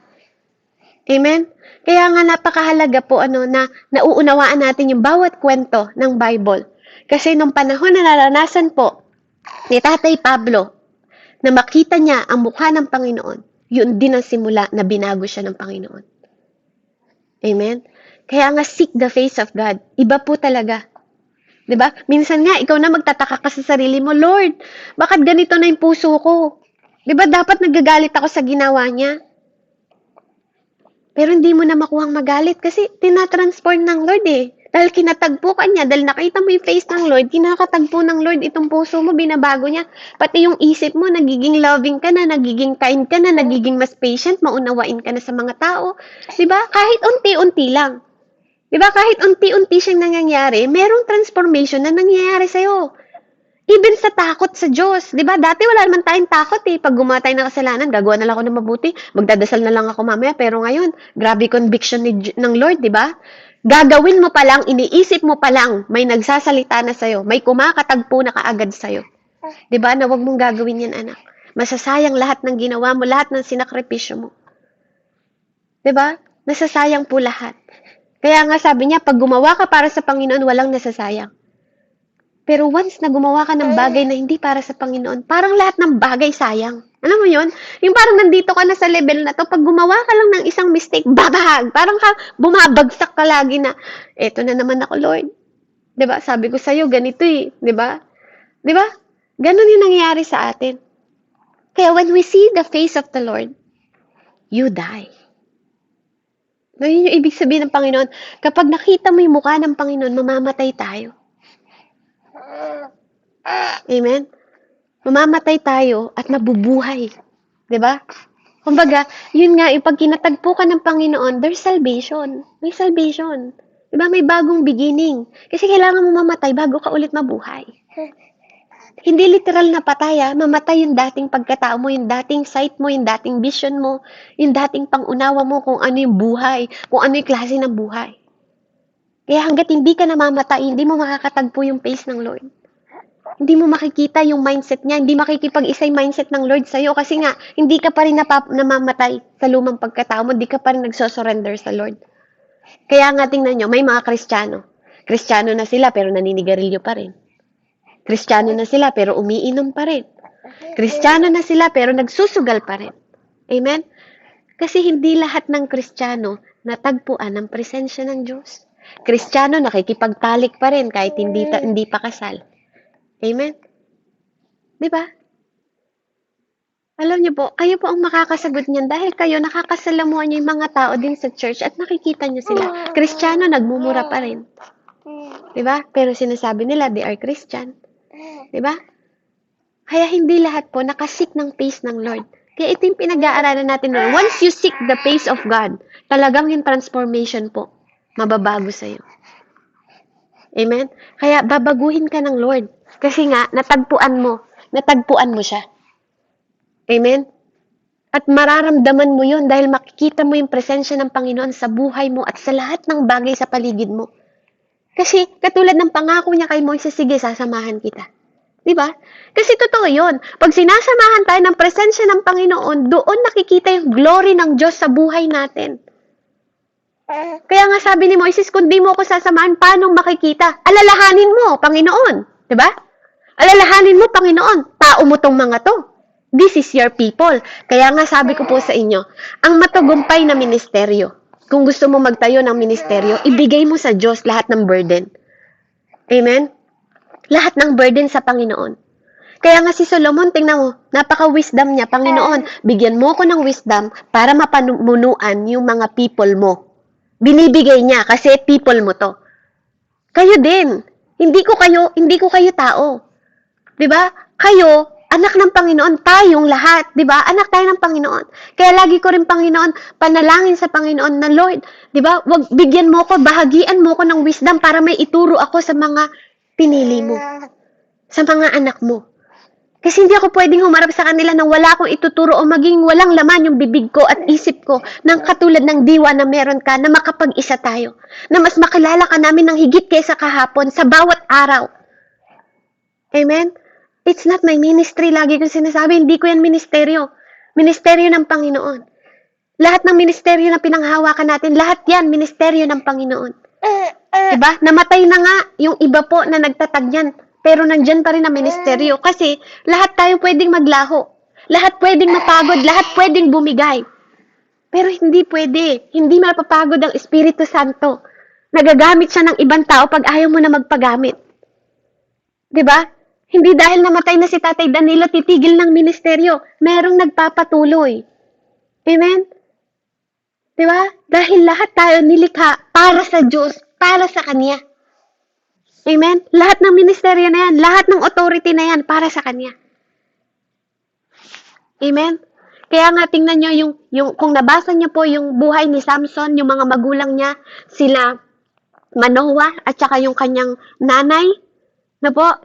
S1: Amen? Kaya nga napakahalaga po na nauunawaan natin yung bawat kwento ng Bible. Kasi nung panahon na naranasan po ni Tatay Pablo na makita niya ang mukha ng Panginoon, yun din ang simula na binago siya ng Panginoon. Amen? Kaya nga seek the face of God. Iba po talaga. 'Di ba? Minsan nga ikaw na magtataka ka sa sarili mo, Lord, bakit ganito na yung puso ko? 'Di ba dapat nagagalit ako sa ginawa niya? Pero hindi mo na makuhang magalit kasi tinatransform ng Lord eh. Dahil kinatagpo ka niya, dahil nakita mo yung face ng Lord, kinakatagpo ng Lord itong puso mo, binabago niya. Pati yung isip mo, nagiging loving ka na, nagiging kind ka na, nagiging mas patient, maunawain ka na sa mga tao. 'Di ba? Kahit unti-unti lang. Diba, kahit unti-unti siyang nangyayari, merong transformation na nangyayari sa'yo. Even sa takot sa Diyos. Diba, dati wala naman tayong takot eh. Pag gumawa tayo ng kasalanan, gagawa na lang ako ng mabuti, magdadasal na lang ako mamaya. Pero ngayon, grabe conviction ng Lord, diba? Gagawin mo pa lang, iniisip mo pa lang, may nagsasalita na sa'yo, may kumakatagpo na kaagad sa'yo. Diba, na huwag mong gagawin yan, anak. Masasayang lahat ng ginawa mo, lahat ng sinakripisyo mo. Diba? Nasasayang po lahat. Kaya nga sabi niya, pag gumawa ka para sa Panginoon, walang nasasayang. Pero once na gumawa ka ng bagay na hindi para sa Panginoon, parang lahat ng bagay sayang. Alam mo yun? Yung parang nandito ka na sa level na to, pag gumawa ka lang ng isang mistake, babag! Parang ka bumabagsak ka lagi na, eto na naman ako, Lord. 'Di ba? Sabi ko sa'yo, ganito eh. 'Di ba? 'Di ba? Ganun yung nangyayari sa atin. Kaya when we see the face of the Lord, you die. No, yun yung ibig sabihin ng Panginoon. Kapag nakita mo yung mukha ng Panginoon, mamamatay tayo. Amen? Mamamatay tayo at mabubuhay. 'Di ba? Kumbaga, yun nga, yung pag kinatagpo ka ng Panginoon, there's salvation. May salvation. 'Di ba? May bagong beginning. Kasi kailangan mo mamatay bago ka ulit mabuhay. Hindi literal na patay, mamatay yung dating pagkatao mo, yung dating sight mo, yung dating vision mo, yung dating pangunawa mo kung ano yung buhay, kung ano yung klase ng buhay. Kaya hanggat hindi ka namamatay, hindi mo makakatagpo yung face ng Lord. Hindi mo makikita yung mindset niya, hindi makikipag-isa yung mindset ng Lord sa'yo kasi nga, hindi ka pa rin namamatay sa lumang pagkatao mo, hindi ka pa rin nagsosurrender sa Lord. Kaya nga tingnan nyo, may mga Kristiyano. Kristiyano na sila pero naninigarilyo pa rin. Kristiyano na sila pero umiinom pa rin. Kristiyano na sila pero nagsusugal pa rin. Amen? Kasi hindi lahat ng Kristiyano natagpuan ang presensya ng Diyos. Kristiyano nakikipagtalik pa rin kahit hindi pa kasal. Amen? Diba? Alam niyo po, kayo po ang makakasagot niyan dahil kayo nakakasalamuhan niyo yung mga tao din sa church at nakikita niyo sila. Kristiyano nagmumura pa rin. Diba? Pero sinasabi nila they are Christian. Diba? Kaya hindi lahat po nakasik ng face ng Lord. Kaya ito yung pinag-aaralan natin Lord. Once you seek the face of God, talagang yung transformation po, mababago sa'yo. Amen? Kaya babaguhin ka ng Lord. Kasi nga, natagpuan mo siya. Amen? At mararamdaman mo yun dahil makikita mo yung presensya ng Panginoon sa buhay mo at sa lahat ng bagay sa paligid mo. Kasi katulad ng pangako niya kay Moises, sige, sasamahan kita. Diba? Kasi totoo yun. Pag sinasamahan tayo ng presensya ng Panginoon, doon nakikita yung glory ng Diyos sa buhay natin. Kaya nga sabi ni Moises, kung di mo ako sasamahan, paano makikita? Alalahanin mo, Panginoon. Diba? Alalahanin mo, Panginoon. Tao mo tong mga to. This is your people. Kaya nga sabi ko po sa inyo, ang matagumpay na ministeryo, kung gusto mo magtayo ng ministeryo, ibigay mo sa Diyos lahat ng burden. Amen? Lahat ng burden sa Panginoon. Kaya nga si Solomon, tingnan mo, napaka-wisdom niya. Panginoon, bigyan mo ko ng wisdom para mapamunuan yung mga people mo. Binibigay niya kasi people mo to. Kayo din. Hindi ko kayo tao. 'Di ba? Kayo, anak ng Panginoon, tayong lahat, 'di ba? Anak tayo ng Panginoon. Kaya lagi ko rin Panginoon, panalangin sa Panginoon na Lord, 'di ba? Wag bigyan mo ko, bahagian mo ko ng wisdom para may ituro ako sa mga pinili mo, sa mga anak mo. Kasi hindi ako pwedeng humarap sa kanila nang wala akong ituturo o maging walang laman yung bibig ko at isip ko ng katulad ng diwa na meron ka na makapag-isa tayo. Na mas makilala ka namin ng higit kaysa kahapon sa bawat araw. Amen? It's not my ministry. Lagi kong sinasabi, hindi ko yan ministeryo. Ministeryo ng Panginoon. Lahat ng ministeryo na pinanghawakan natin, lahat yan, ministeryo ng Panginoon. Diba? Namatay na nga yung iba po na nagtatag yan. Pero nandyan pa rin ang ministeryo. Kasi lahat tayo pwedeng maglaho. Lahat pwedeng mapagod. Lahat pwedeng bumigay. Pero hindi pwede. Hindi mapapagod ang Espiritu Santo. Nagagamit siya ng ibang tao pag ayaw mo na magpagamit. Diba? Hindi dahil namatay na si Tatay Danilo, titigil ng ministeryo. Merong nagpapatuloy. Amen? Diba? Dahil lahat tayo nilikha para sa Diyos, para sa Kanya. Amen? Lahat ng ministeryo na yan, lahat ng authority na yan, para sa Kanya. Amen? Kaya nga tingnan nyo kung nabasa niyo po yung buhay ni Samson, yung mga magulang niya, sila Manoah at saka yung kanyang nanay, na po,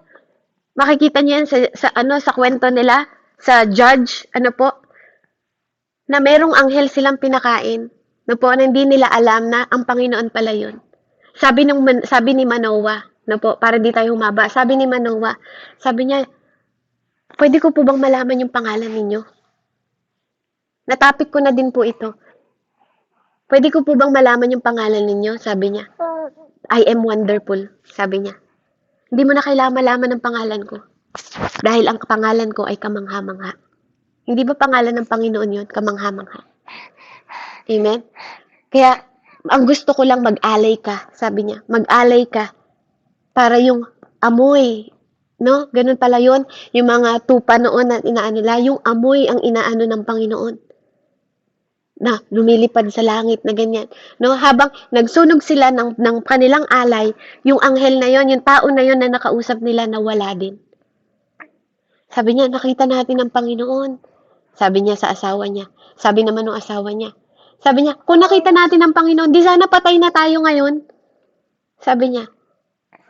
S1: makikita niyo yan sa kwento nila, sa Judge, na merong anghel silang pinakain, na po, na hindi nila alam na ang Panginoon pala yun. Sabi ni Manoah, na po, para di tayo humaba, sabi ni Manoah, sabi niya, pwede ko po bang malaman yung pangalan ninyo? Natapik ko na din po ito. Pwede ko po bang malaman yung pangalan ninyo? Sabi niya. I am wonderful, sabi niya. Hindi mo na kailangan malaman ang pangalan ko. Dahil ang pangalan ko ay kamangha-mangha. Hindi ba pangalan ng Panginoon yun? Kamangha-mangha. Amen? Kaya, ang gusto ko lang mag-alay ka, sabi niya. Mag-alay ka para yung amoy, no? Ganun pala yun. Yung mga tupa noon na inaano nila, yung amoy ang inaano ng Panginoon. Na lumilipad sa langit na ganyan. No, habang nagsunog sila ng kanilang alay, yung anghel na yon, yung tao na yon na nakausap nila nawala din. Sabi niya, nakita natin ang Panginoon. Sabi niya sa asawa niya. Sabi naman ng asawa niya. Sabi niya, kung nakita natin ang Panginoon, di sana patay na tayo ngayon. Sabi niya.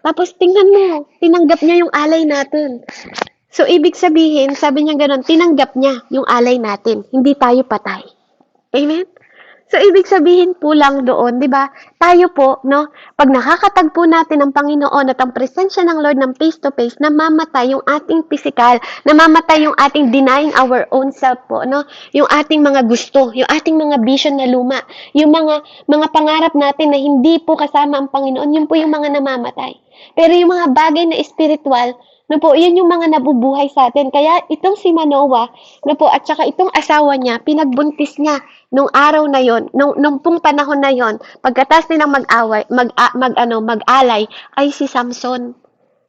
S1: Tapos tingnan mo, tinanggap niya yung alay natin. So, ibig sabihin, sabi niya gano'n, tinanggap niya yung alay natin. Hindi tayo patay. Amen? So, ibig sabihin po lang doon, di ba? Tayo po, no? Pag nakakatagpo natin ang Panginoon at ang presensya ng Lord ng face-to-face, namamatay yung ating physical, namamatay yung ating denying our own self po, no? Yung ating mga gusto, yung ating mga vision na luma, yung mga pangarap natin na hindi po kasama ang Panginoon, yun po yung mga namamatay. Pero yung mga bagay na spiritual, no po, yun yung mga nabubuhay sa atin. Kaya itong si Manoah, no po, at saka itong asawa niya, pinagbuntis niya nung araw na yon, nung pong panahon na yon, pagkatas nilang mag-alay, ay si Samson.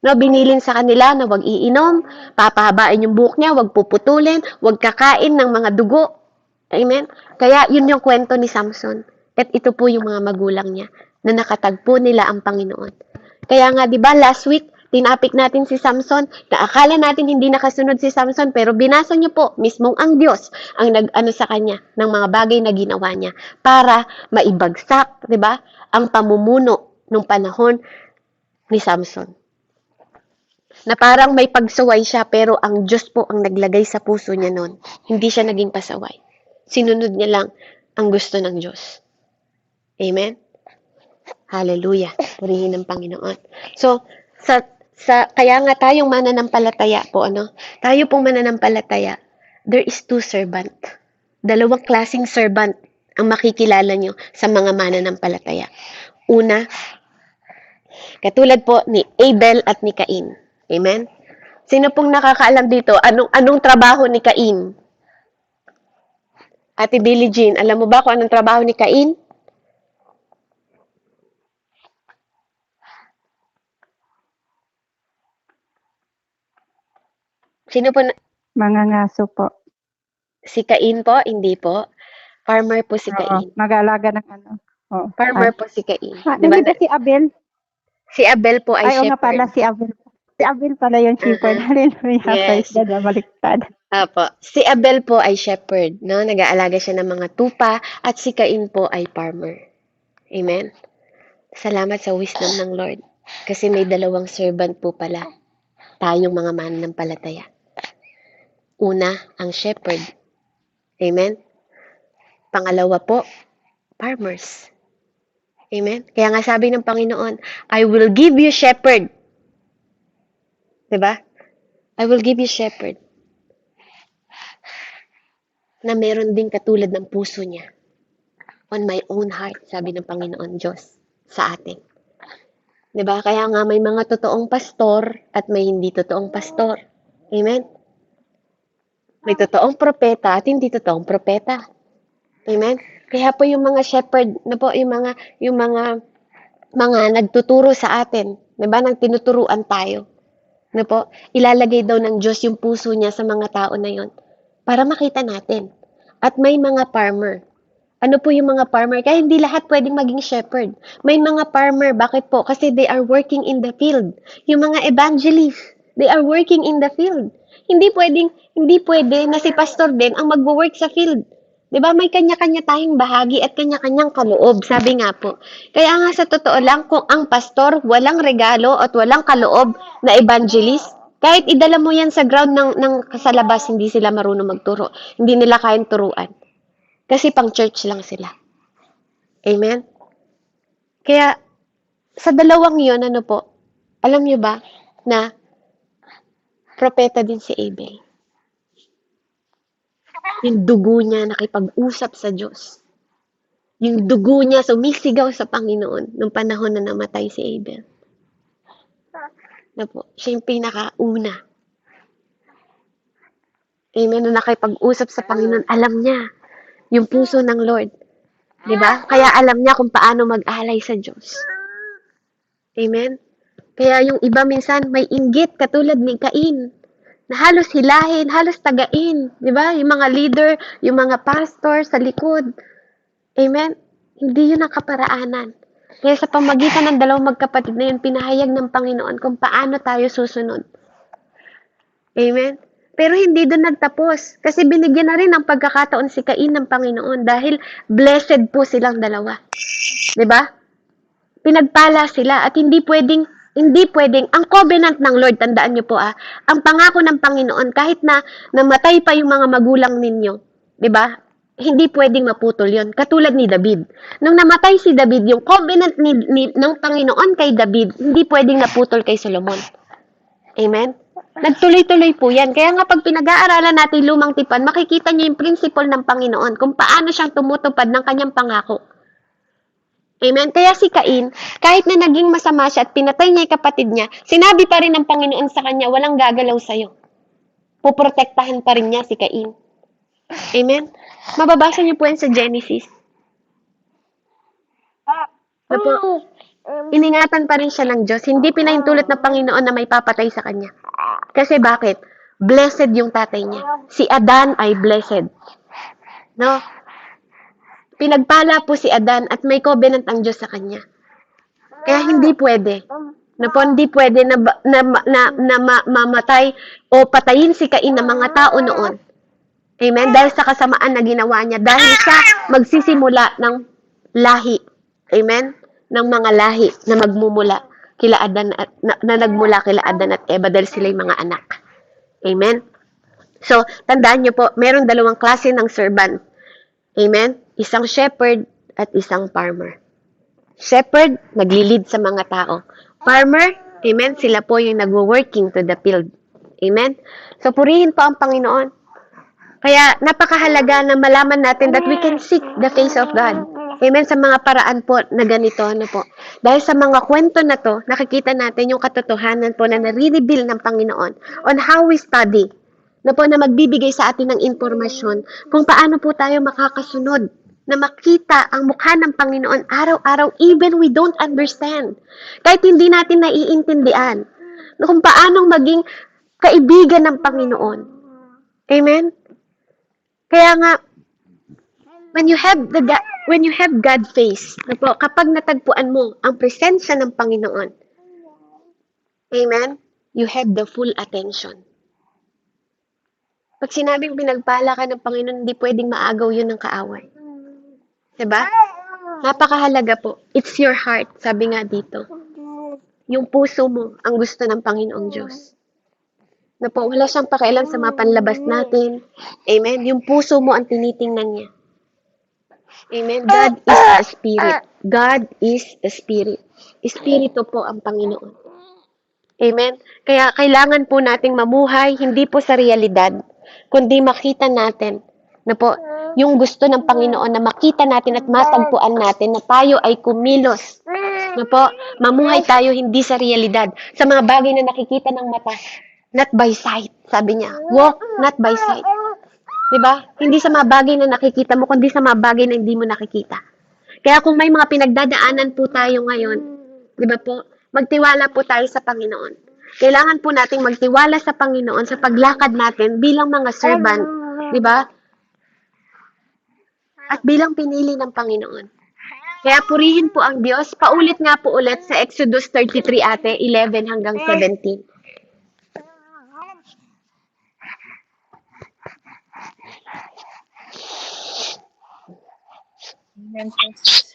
S1: No, binilin sa kanila na wag iinom, papahabain yung buhok niya, wag puputulin, wag kakain ng mga dugo. Amen? Kaya yun yung kwento ni Samson. At ito po yung mga magulang niya na nakatagpo nila ang Panginoon. Kaya nga, di ba, last week, tinapik natin si Samson, na akala natin hindi nakasunod si Samson, pero binasa niyo po, mismong ang Diyos ang nag-ano sa kanya ng mga bagay na ginawa niya para maibagsak, di ba, ang pamumuno nung panahon ni Samson. Na parang may pagsuway siya, pero ang Diyos po ang naglagay sa puso niya noon. Hindi siya naging pasaway. Sinunod niya lang ang gusto ng Diyos. Amen? Hallelujah. Purihin ng Panginoon. So, kaya nga tayong mananampalataya po, tayo pong mananampalataya, there is two servant. Dalawang klaseng servant ang makikilala nyo sa mga mananampalataya. Una, katulad po ni Abel at ni Cain. Amen? Sino pong nakakaalam dito? Anong trabaho ni Cain? Ate Billie Jean, alam mo ba kung anong trabaho ni Cain? Sino po?
S3: Mangangaso po.
S1: Si Cain po? Hindi po. Farmer po si
S3: Oo,
S1: Cain.
S3: mag-aalaga ng ano. Oo.
S1: Farmer po si Cain.
S3: Di
S1: Diba?
S3: ba si Abel?
S1: Si Abel po ay
S3: Ay, oo nga
S1: shepherd.
S3: pala, si Abel. Si Abel pala yung shepherd. Hallelujah.
S1: Yes.
S3: Praise God, baliktad.
S1: Apo. Si Abel po ay shepherd, no? Nag-aalaga siya ng mga tupa at si Cain po ay farmer. Amen. Salamat sa wisdom ng Lord. Kasi may dalawang servant po pala. Tayong mga mananampalataya. Una, ang shepherd. Amen. Pangalawa po, farmers. Amen. Kaya nga sabi ng Panginoon, I will give you shepherd. Diba? I will give you shepherd. Na meron din katulad ng puso niya. On my own heart, sabi ng Panginoon Diyos sa atin. Diba? Kaya nga may mga totoong pastor at may hindi totoong pastor. Amen? May totoong propeta at hindi totoong propeta. Amen? Kaya po yung mga shepherd, na po, yung mga nagtuturo sa atin, diba? Nang tinuturuan tayo. Na po, ilalagay daw ng Diyos yung puso niya sa mga tao na yon para makita natin. At may mga farmer. Ano po yung mga farmer? Kaya hindi lahat pwedeng maging shepherd. May mga farmer. Bakit po? Kasi they are working in the field. Yung mga evangelists, they are working in the field. Hindi pwede na si pastor din ang magwo-work sa field. 'Di ba? May kanya-kanya tayong bahagi at kanya-kanyang kaloob, sabi nga po. Kaya nga sa totoo lang, kung ang pastor walang regalo at walang kaloob na evangelist, kahit idala mo yan sa ground ng sa labas, hindi sila marunong magturo. Hindi nila kayang turuan. Kasi pang church lang sila. Amen? Kaya, sa dalawang yon ano po, alam nyo ba na propeta din si Abel? Yung dugo niya nakipag-usap sa Diyos. Yung dugo niya sumisigaw sa Panginoon nung panahon na namatay si Abel. Na po, siya yung pinakauna. Amen? Na nakipag-usap sa Panginoon, alam niya yung puso ng Lord. Diba? Kaya alam niya kung paano mag-alay sa Diyos. Amen? Kaya yung iba minsan may inggit katulad ni Cain na halos hilahin, halos tagain. Diba? Yung mga leader, yung mga pastor sa likod. Amen? Hindi yun ang kaparaanan. Kaya sa pamagitan ng dalawang magkapatid na yun, pinahayag ng Panginoon kung paano tayo susunod. Amen? Pero hindi doon nagtapos. Kasi binigyan na rin ng pagkakataon si Cain ng Panginoon dahil blessed po silang dalawa. 'Di ba? Pinagpala sila at hindi pwedeng, ang covenant ng Lord, tandaan niyo po ang pangako ng Panginoon, kahit na namatay pa yung mga magulang ninyo, 'di ba? Hindi pwedeng maputol yon. Katulad ni David. Nung namatay si David, yung covenant ng Panginoon kay David, hindi pwedeng naputol kay Solomon. Amen? Nagtuloy-tuloy po yan. Kaya nga pag pinag-aaralan natin lumang tipan, makikita niyo yung principle ng Panginoon kung paano siyang tumutupad ng kanyang pangako. Amen? Kaya si Cain, kahit na naging masama siya at pinatay niya yung kapatid niya, sinabi pa rin ng Panginoon sa kanya, walang gagalaw sa'yo. Puprotektahan pa rin niya si Cain. Amen? Mababasa niyo po yan sa Genesis. Na po, iningatan pa rin siya ng Diyos. Hindi pinahintulot ng Panginoon na may papatay sa kanya. Kasi bakit? Blessed yung tatay niya. Si Adan ay blessed. No? Pinagpala po si Adan at may covenant ang Diyos sa kanya. Kaya hindi pwede. Hindi pwede na mamatay o patayin si Cain ng mga tao noon. Amen? Dahil sa kasamaan na ginawa niya. Dahil siya magsisimula ng lahi. Amen? Ng mga lahi na magmumula kila Adan at na nagmula kila Adan at Eva dahil sila yung mga anak. Amen? So, tandaan niyo po, meron dalawang klase ng servant. Amen? Isang shepherd at isang farmer. Shepherd, nagli-lead sa mga tao. Farmer, amen, sila po yung nagwo-working to the field. Amen? So, purihin po ang Panginoon. Kaya, napakahalaga na malaman natin that we can seek the face of God. Amen? Sa mga paraan po na ganito, ano po. Dahil sa mga kwento na to, nakikita natin yung katotohanan po na nare-reveal ng Panginoon on how we study. Na po na magbibigay sa atin ng impormasyon kung paano po tayo makakasunod na makita ang mukha ng Panginoon araw-araw even we don't understand. Kahit hindi natin naiintindihan. Kung paano maging kaibigan ng Panginoon. Amen? Kaya nga, when you have God face, kapag natagpuan mo ang presensya ng Panginoon, amen, you have the full attention. Pag sinabing pinagpala ka ng Panginoon, hindi pwedeng maagaw yun ng kaaway. Diba? Napakahalaga po. It's your heart, sabi nga dito. Yung puso mo ang gusto ng Panginoong Diyos. Wala siyang pakialam sa mga panlabas natin. Amen? Yung puso mo ang tinitingnan niya. Amen? God is a spirit. God is a spirit. Espiritu po ang Panginoon. Amen? Kaya kailangan po nating mamuhay, hindi po sa realidad, kundi makita natin na po, yung gusto ng Panginoon na makita natin at matagpuan natin na tayo ay kumilos. Na po, mamuhay tayo hindi sa realidad, sa mga bagay na nakikita ng mata, not by sight, sabi niya. Walk not by sight. Diba? Hindi sa mga bagay na nakikita mo, kundi sa mga bagay na hindi mo nakikita. Kaya kung may mga pinagdadaanan po tayo ngayon, diba po, magtiwala po tayo sa Panginoon. Kailangan po nating magtiwala sa Panginoon sa paglakad natin bilang mga servant, diba? At bilang pinili ng Panginoon. Kaya purihin po ang Diyos. Paulit nga po ulit sa Exodus 33 ate, 11 hanggang 17.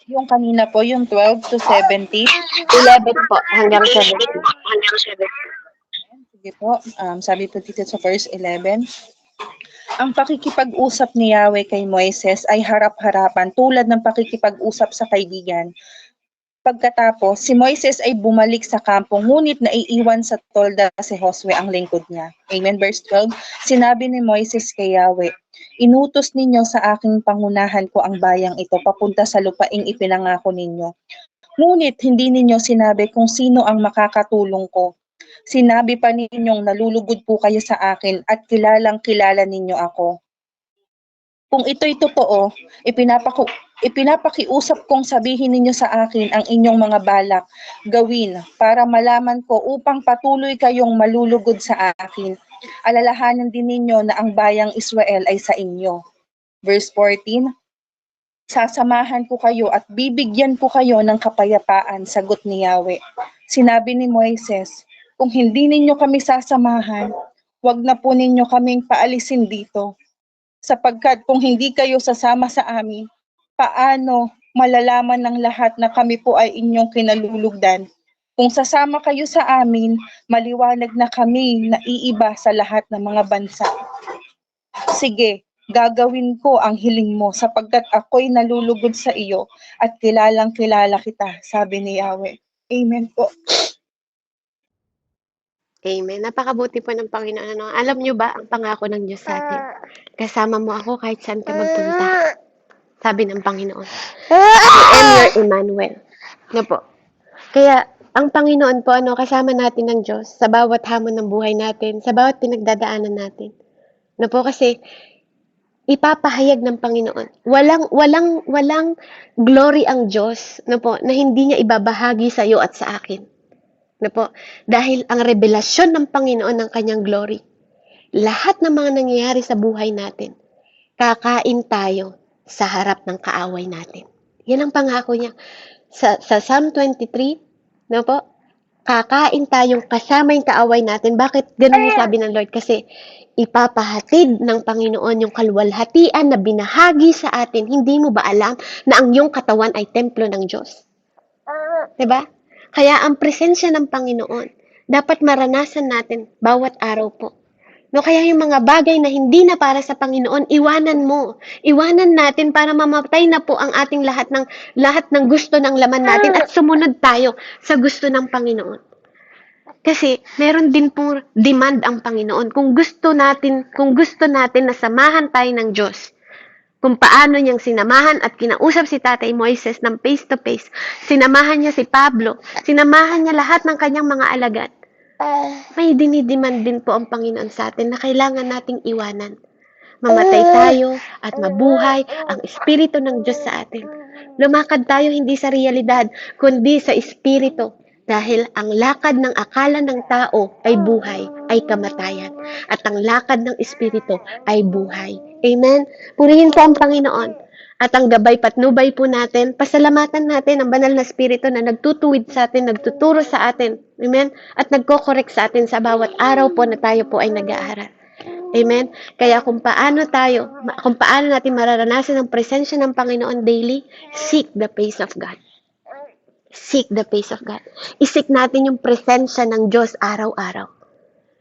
S2: Yung kanina po, yung 12 to 70.
S1: 11 po hanggang 17.
S2: Sige po, sabi po dito sa verse 11. Ang pakikipag-usap ni Yahweh kay Moises ay harap-harapan tulad ng pakikipag-usap sa kaibigan. Pagkatapos, si Moises ay bumalik sa kampo, ngunit naiiwan sa tolda si Josue ang lingkod niya. Amen. Verse 12, sinabi ni Moises kay Yahweh, inutos ninyo sa aking pangunahan ko ang bayang ito papunta sa lupaing ipinangako ninyo. Ngunit hindi ninyo sinabi kung sino ang makakatulong ko. Sinabi pa ninyong nalulugod po kayo sa akin at kilalang kilala ninyo ako. Kung ito'y totoo, ipinapakiusap kong sabihin ninyo sa akin ang inyong mga balak gawin para malaman ko upang patuloy kayong malulugod sa akin. Alalahanan din ninyo na ang bayang Israel ay sa inyo. Verse 14, sasamahan ko kayo at bibigyan ko kayo ng kapayapaan, sagot ni Yahweh. Sinabi ni Moises, kung hindi ninyo kami sasamahan, wag na po ninyo kaming paalisin dito. Sapagkat kung hindi kayo sasama sa amin, paano malalaman ng lahat na kami po ay inyong kinalulugdan? Kung sasama kayo sa amin, maliwanag na kami na iiba sa lahat ng mga bansa. Sige, gagawin ko ang hiling mo sapagkat ako'y nalulugod sa iyo at kilalang kilala kita, sabi ni Yahweh. Amen po.
S1: Amen. Napakabuti po ng Panginoon. Ano? Alam nyo ba ang pangako ng Diyos sa atin? Kasama mo ako kahit saan ka magpunta. Sabi ng Panginoon. I am your Emmanuel. No po. Kaya, ang Panginoon po, kasama natin ng Diyos sa bawat hamon ng buhay natin, sa bawat pinagdadaanan natin. No po, kasi ipapahayag ng Panginoon. Walang glory ang Diyos, no po, na hindi niya ibabahagi sa iyo at sa akin. Na po, dahil ang revelasyon ng Panginoon ng kanyang glory, lahat ng mga nangyayari sa buhay natin, kakain tayo sa harap ng kaaway natin. Yan ang pangako niya. Sa Psalm 23, na po, kakain tayong kasama yung kaaway natin. Bakit ganun yung sabi ng Lord? Kasi ipapahatid ng Panginoon yung kalwalhatian na binahagi sa atin. Hindi mo ba alam na ang iyong katawan ay templo ng Diyos? Diba? Kaya ang presensya ng Panginoon, dapat maranasan natin bawat araw po. No, kaya yung mga bagay na hindi na para sa Panginoon, iwanan mo. Iwanan natin para mamatay na po ang ating lahat ng gusto ng laman natin at sumunod tayo sa gusto ng Panginoon. Kasi meron din po demand ang Panginoon kung gusto natin na samahan tayo ng Diyos. Kung paano niyang sinamahan at kinausap si Tatay Moises ng face-to-face. Sinamahan niya si Pablo. Sinamahan niya lahat ng kanyang mga alagad. May dinidemand din po ang Panginoon sa atin na kailangan nating iwanan. Mamatay tayo at mabuhay ang Espiritu ng Diyos sa atin. Lumakad tayo hindi sa realidad, kundi sa Espiritu. Dahil ang lakad ng akala ng tao ay buhay, ay kamatayan. At ang lakad ng Espiritu ay buhay. Amen? Purihin po ang Panginoon. At ang gabay patnubay po natin, pasalamatan natin ang banal na Espiritu na nagtutuwid sa atin, nagtuturo sa atin. Amen? At nagko-correct sa atin sa bawat araw po na tayo po ay nag-aaral. Amen? Kaya kung paano natin mararanasan ang presensya ng Panginoon daily, seek the face of God. Seek the face of God. Isik natin yung presensya ng Diyos araw-araw.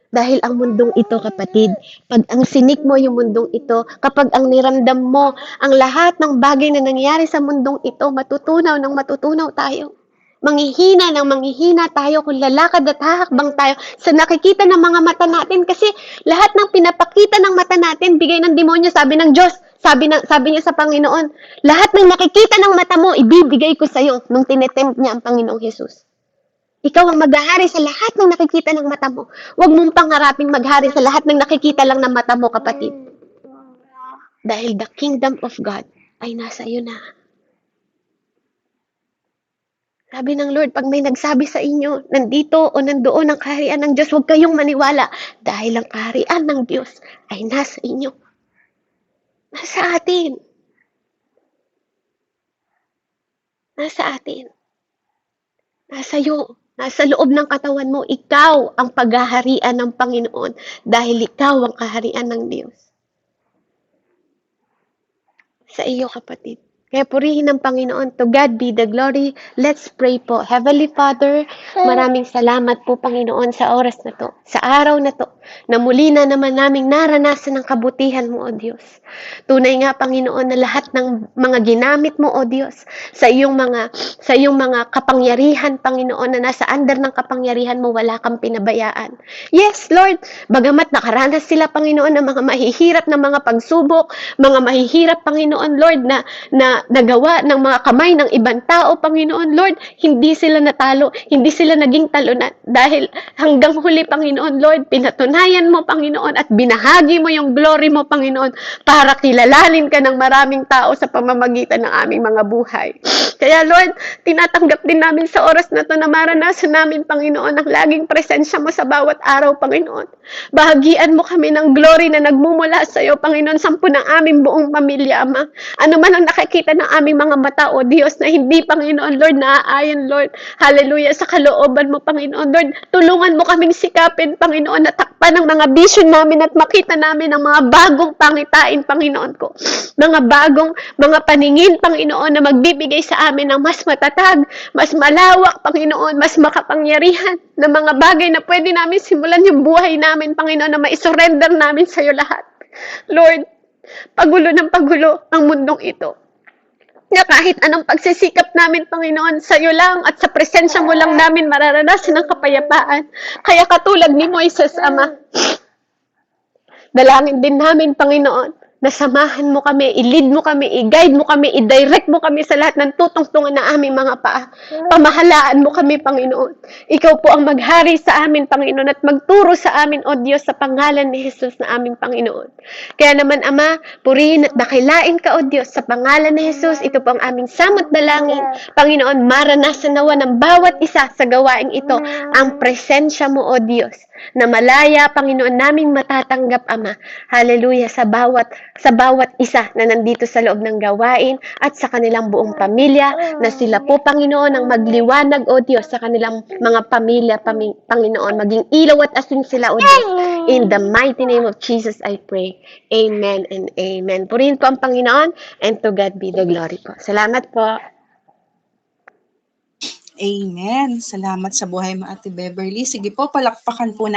S1: Dahil ang mundong ito, kapatid, pag ang sinik mo yung mundong ito, kapag ang niramdam mo, ang lahat ng bagay na nangyayari sa mundong ito, matutunaw tayo. Manghihina tayo kung lalakad at hahakbang tayo sa nakikita ng mga mata natin. Kasi lahat ng pinapakita ng mata natin, bigay ng demonyo, sabi ng Diyos, sabi niya sa Panginoon, lahat ng nakikita ng mata mo, ibibigay ko sa iyo nung tinetempt niya ang Panginoong Jesus. Ikaw ang maghahari sa lahat ng nakikita ng mata mo. Huwag mong pangaraping maghari sa lahat ng nakikita lang ng mata mo, kapatid. Dahil the kingdom of God ay nasa iyo na. Sabi ng Lord, pag may nagsabi sa inyo, nandito o nandoon ang kaharian ng Diyos, huwag kayong maniwala. Dahil ang kaharian ng Diyos ay nasa inyo. Nasa atin. Nasa atin. Nasa iyo. Nasa loob ng katawan mo. Ikaw ang paghaharian ng Panginoon dahil ikaw ang kaharian ng Diyos. Sa iyo, kapatid. Kaya purihin ng Panginoon. To God be the glory. Let's pray po. Heavenly Father, maraming salamat po, Panginoon, sa oras na to, sa araw na to, na muli na naman naming naranasan ang kabutihan mo, O Diyos. Tunay nga, Panginoon, na lahat ng mga ginamit mo, O Diyos, sa iyong mga kapangyarihan, Panginoon, na nasa under ng kapangyarihan mo, wala kang pinabayaan. Yes, Lord, bagamat nakaranas sila, Panginoon, ng mga mahihirap na mga pagsubok, mga mahihirap, Panginoon, Lord, na nagawa ng mga kamay ng ibang tao, Panginoon, Lord, hindi sila natalo, hindi sila naging talunan. Dahil hanggang huli, Panginoon, Lord, pinatunayan mo, Panginoon, at binahagi mo yung glory mo, Panginoon, para kilalanin ka ng maraming tao sa pamamagitan ng aming mga buhay. Kaya, Lord, tinatanggap din namin sa oras na to na maranasan namin, Panginoon, ang laging presensya mo sa bawat araw, Panginoon. Bahagian mo kami ng glory na nagmumula sa iyo, Panginoon, sampu ng aming buong pamilya, Ama. Ano man ang nakikita ng aming mga mata, O Diyos, na hindi, Panginoon, Lord, naaayon, Lord. Hallelujah, sa kalooban mo, Panginoon, Lord. Tulungan mo kaming sikapin, Panginoon, na takpan ang mga vision namin at makita namin ang mga bagong pangitain, Panginoon ko. Mga paningin, Panginoon, na magbibigay sa amin ng mas matatag, mas malawak, Panginoon, mas makapangyarihan na mga bagay na pwede namin simulan yung buhay namin, Panginoon, na ma-surrender namin sa iyo lahat. Lord, pagulo ng pagulo ang mundong ito. Na kahit anong pagsisikap namin, Panginoon, sa iyo lang at sa presensya mo lang namin mararanasan ang kapayapaan. Kaya katulad ni Moises, Ama, dalangin din namin, Panginoon, na samahan mo kami, i-lead mo kami, i-guide mo kami, i-direct mo kami sa lahat ng tutungtungan na aming mga paa. Pamahalaan mo kami, Panginoon. Ikaw po ang maghari sa amin, Panginoon, at magturo sa amin, O Diyos, sa pangalan ni Jesus na aming Panginoon. Kaya naman, Ama, purihin at dakilain ka, O Diyos, sa pangalan ni Jesus. Ito po ang aming samot dalangin. Panginoon, maranasan nawa ng bawat isa sa gawaing ito ang presensya mo, O Diyos, na malaya, Panginoon, naming matatanggap, Ama. Hallelujah, sa bawat isa na nandito sa loob ng gawain at sa kanilang buong pamilya, na sila po, Panginoon, ang magliwanag, O Diyos, sa kanilang mga pamilya, Panginoon, maging ilaw at asin sila, O Diyos. In the mighty name of Jesus, I pray. Amen and amen. Purihin po ang Panginoon, and to God be the glory po. Salamat po.
S2: Amen. Salamat sa buhay mo, Ate Beverly. Sige po, palakpakan po natin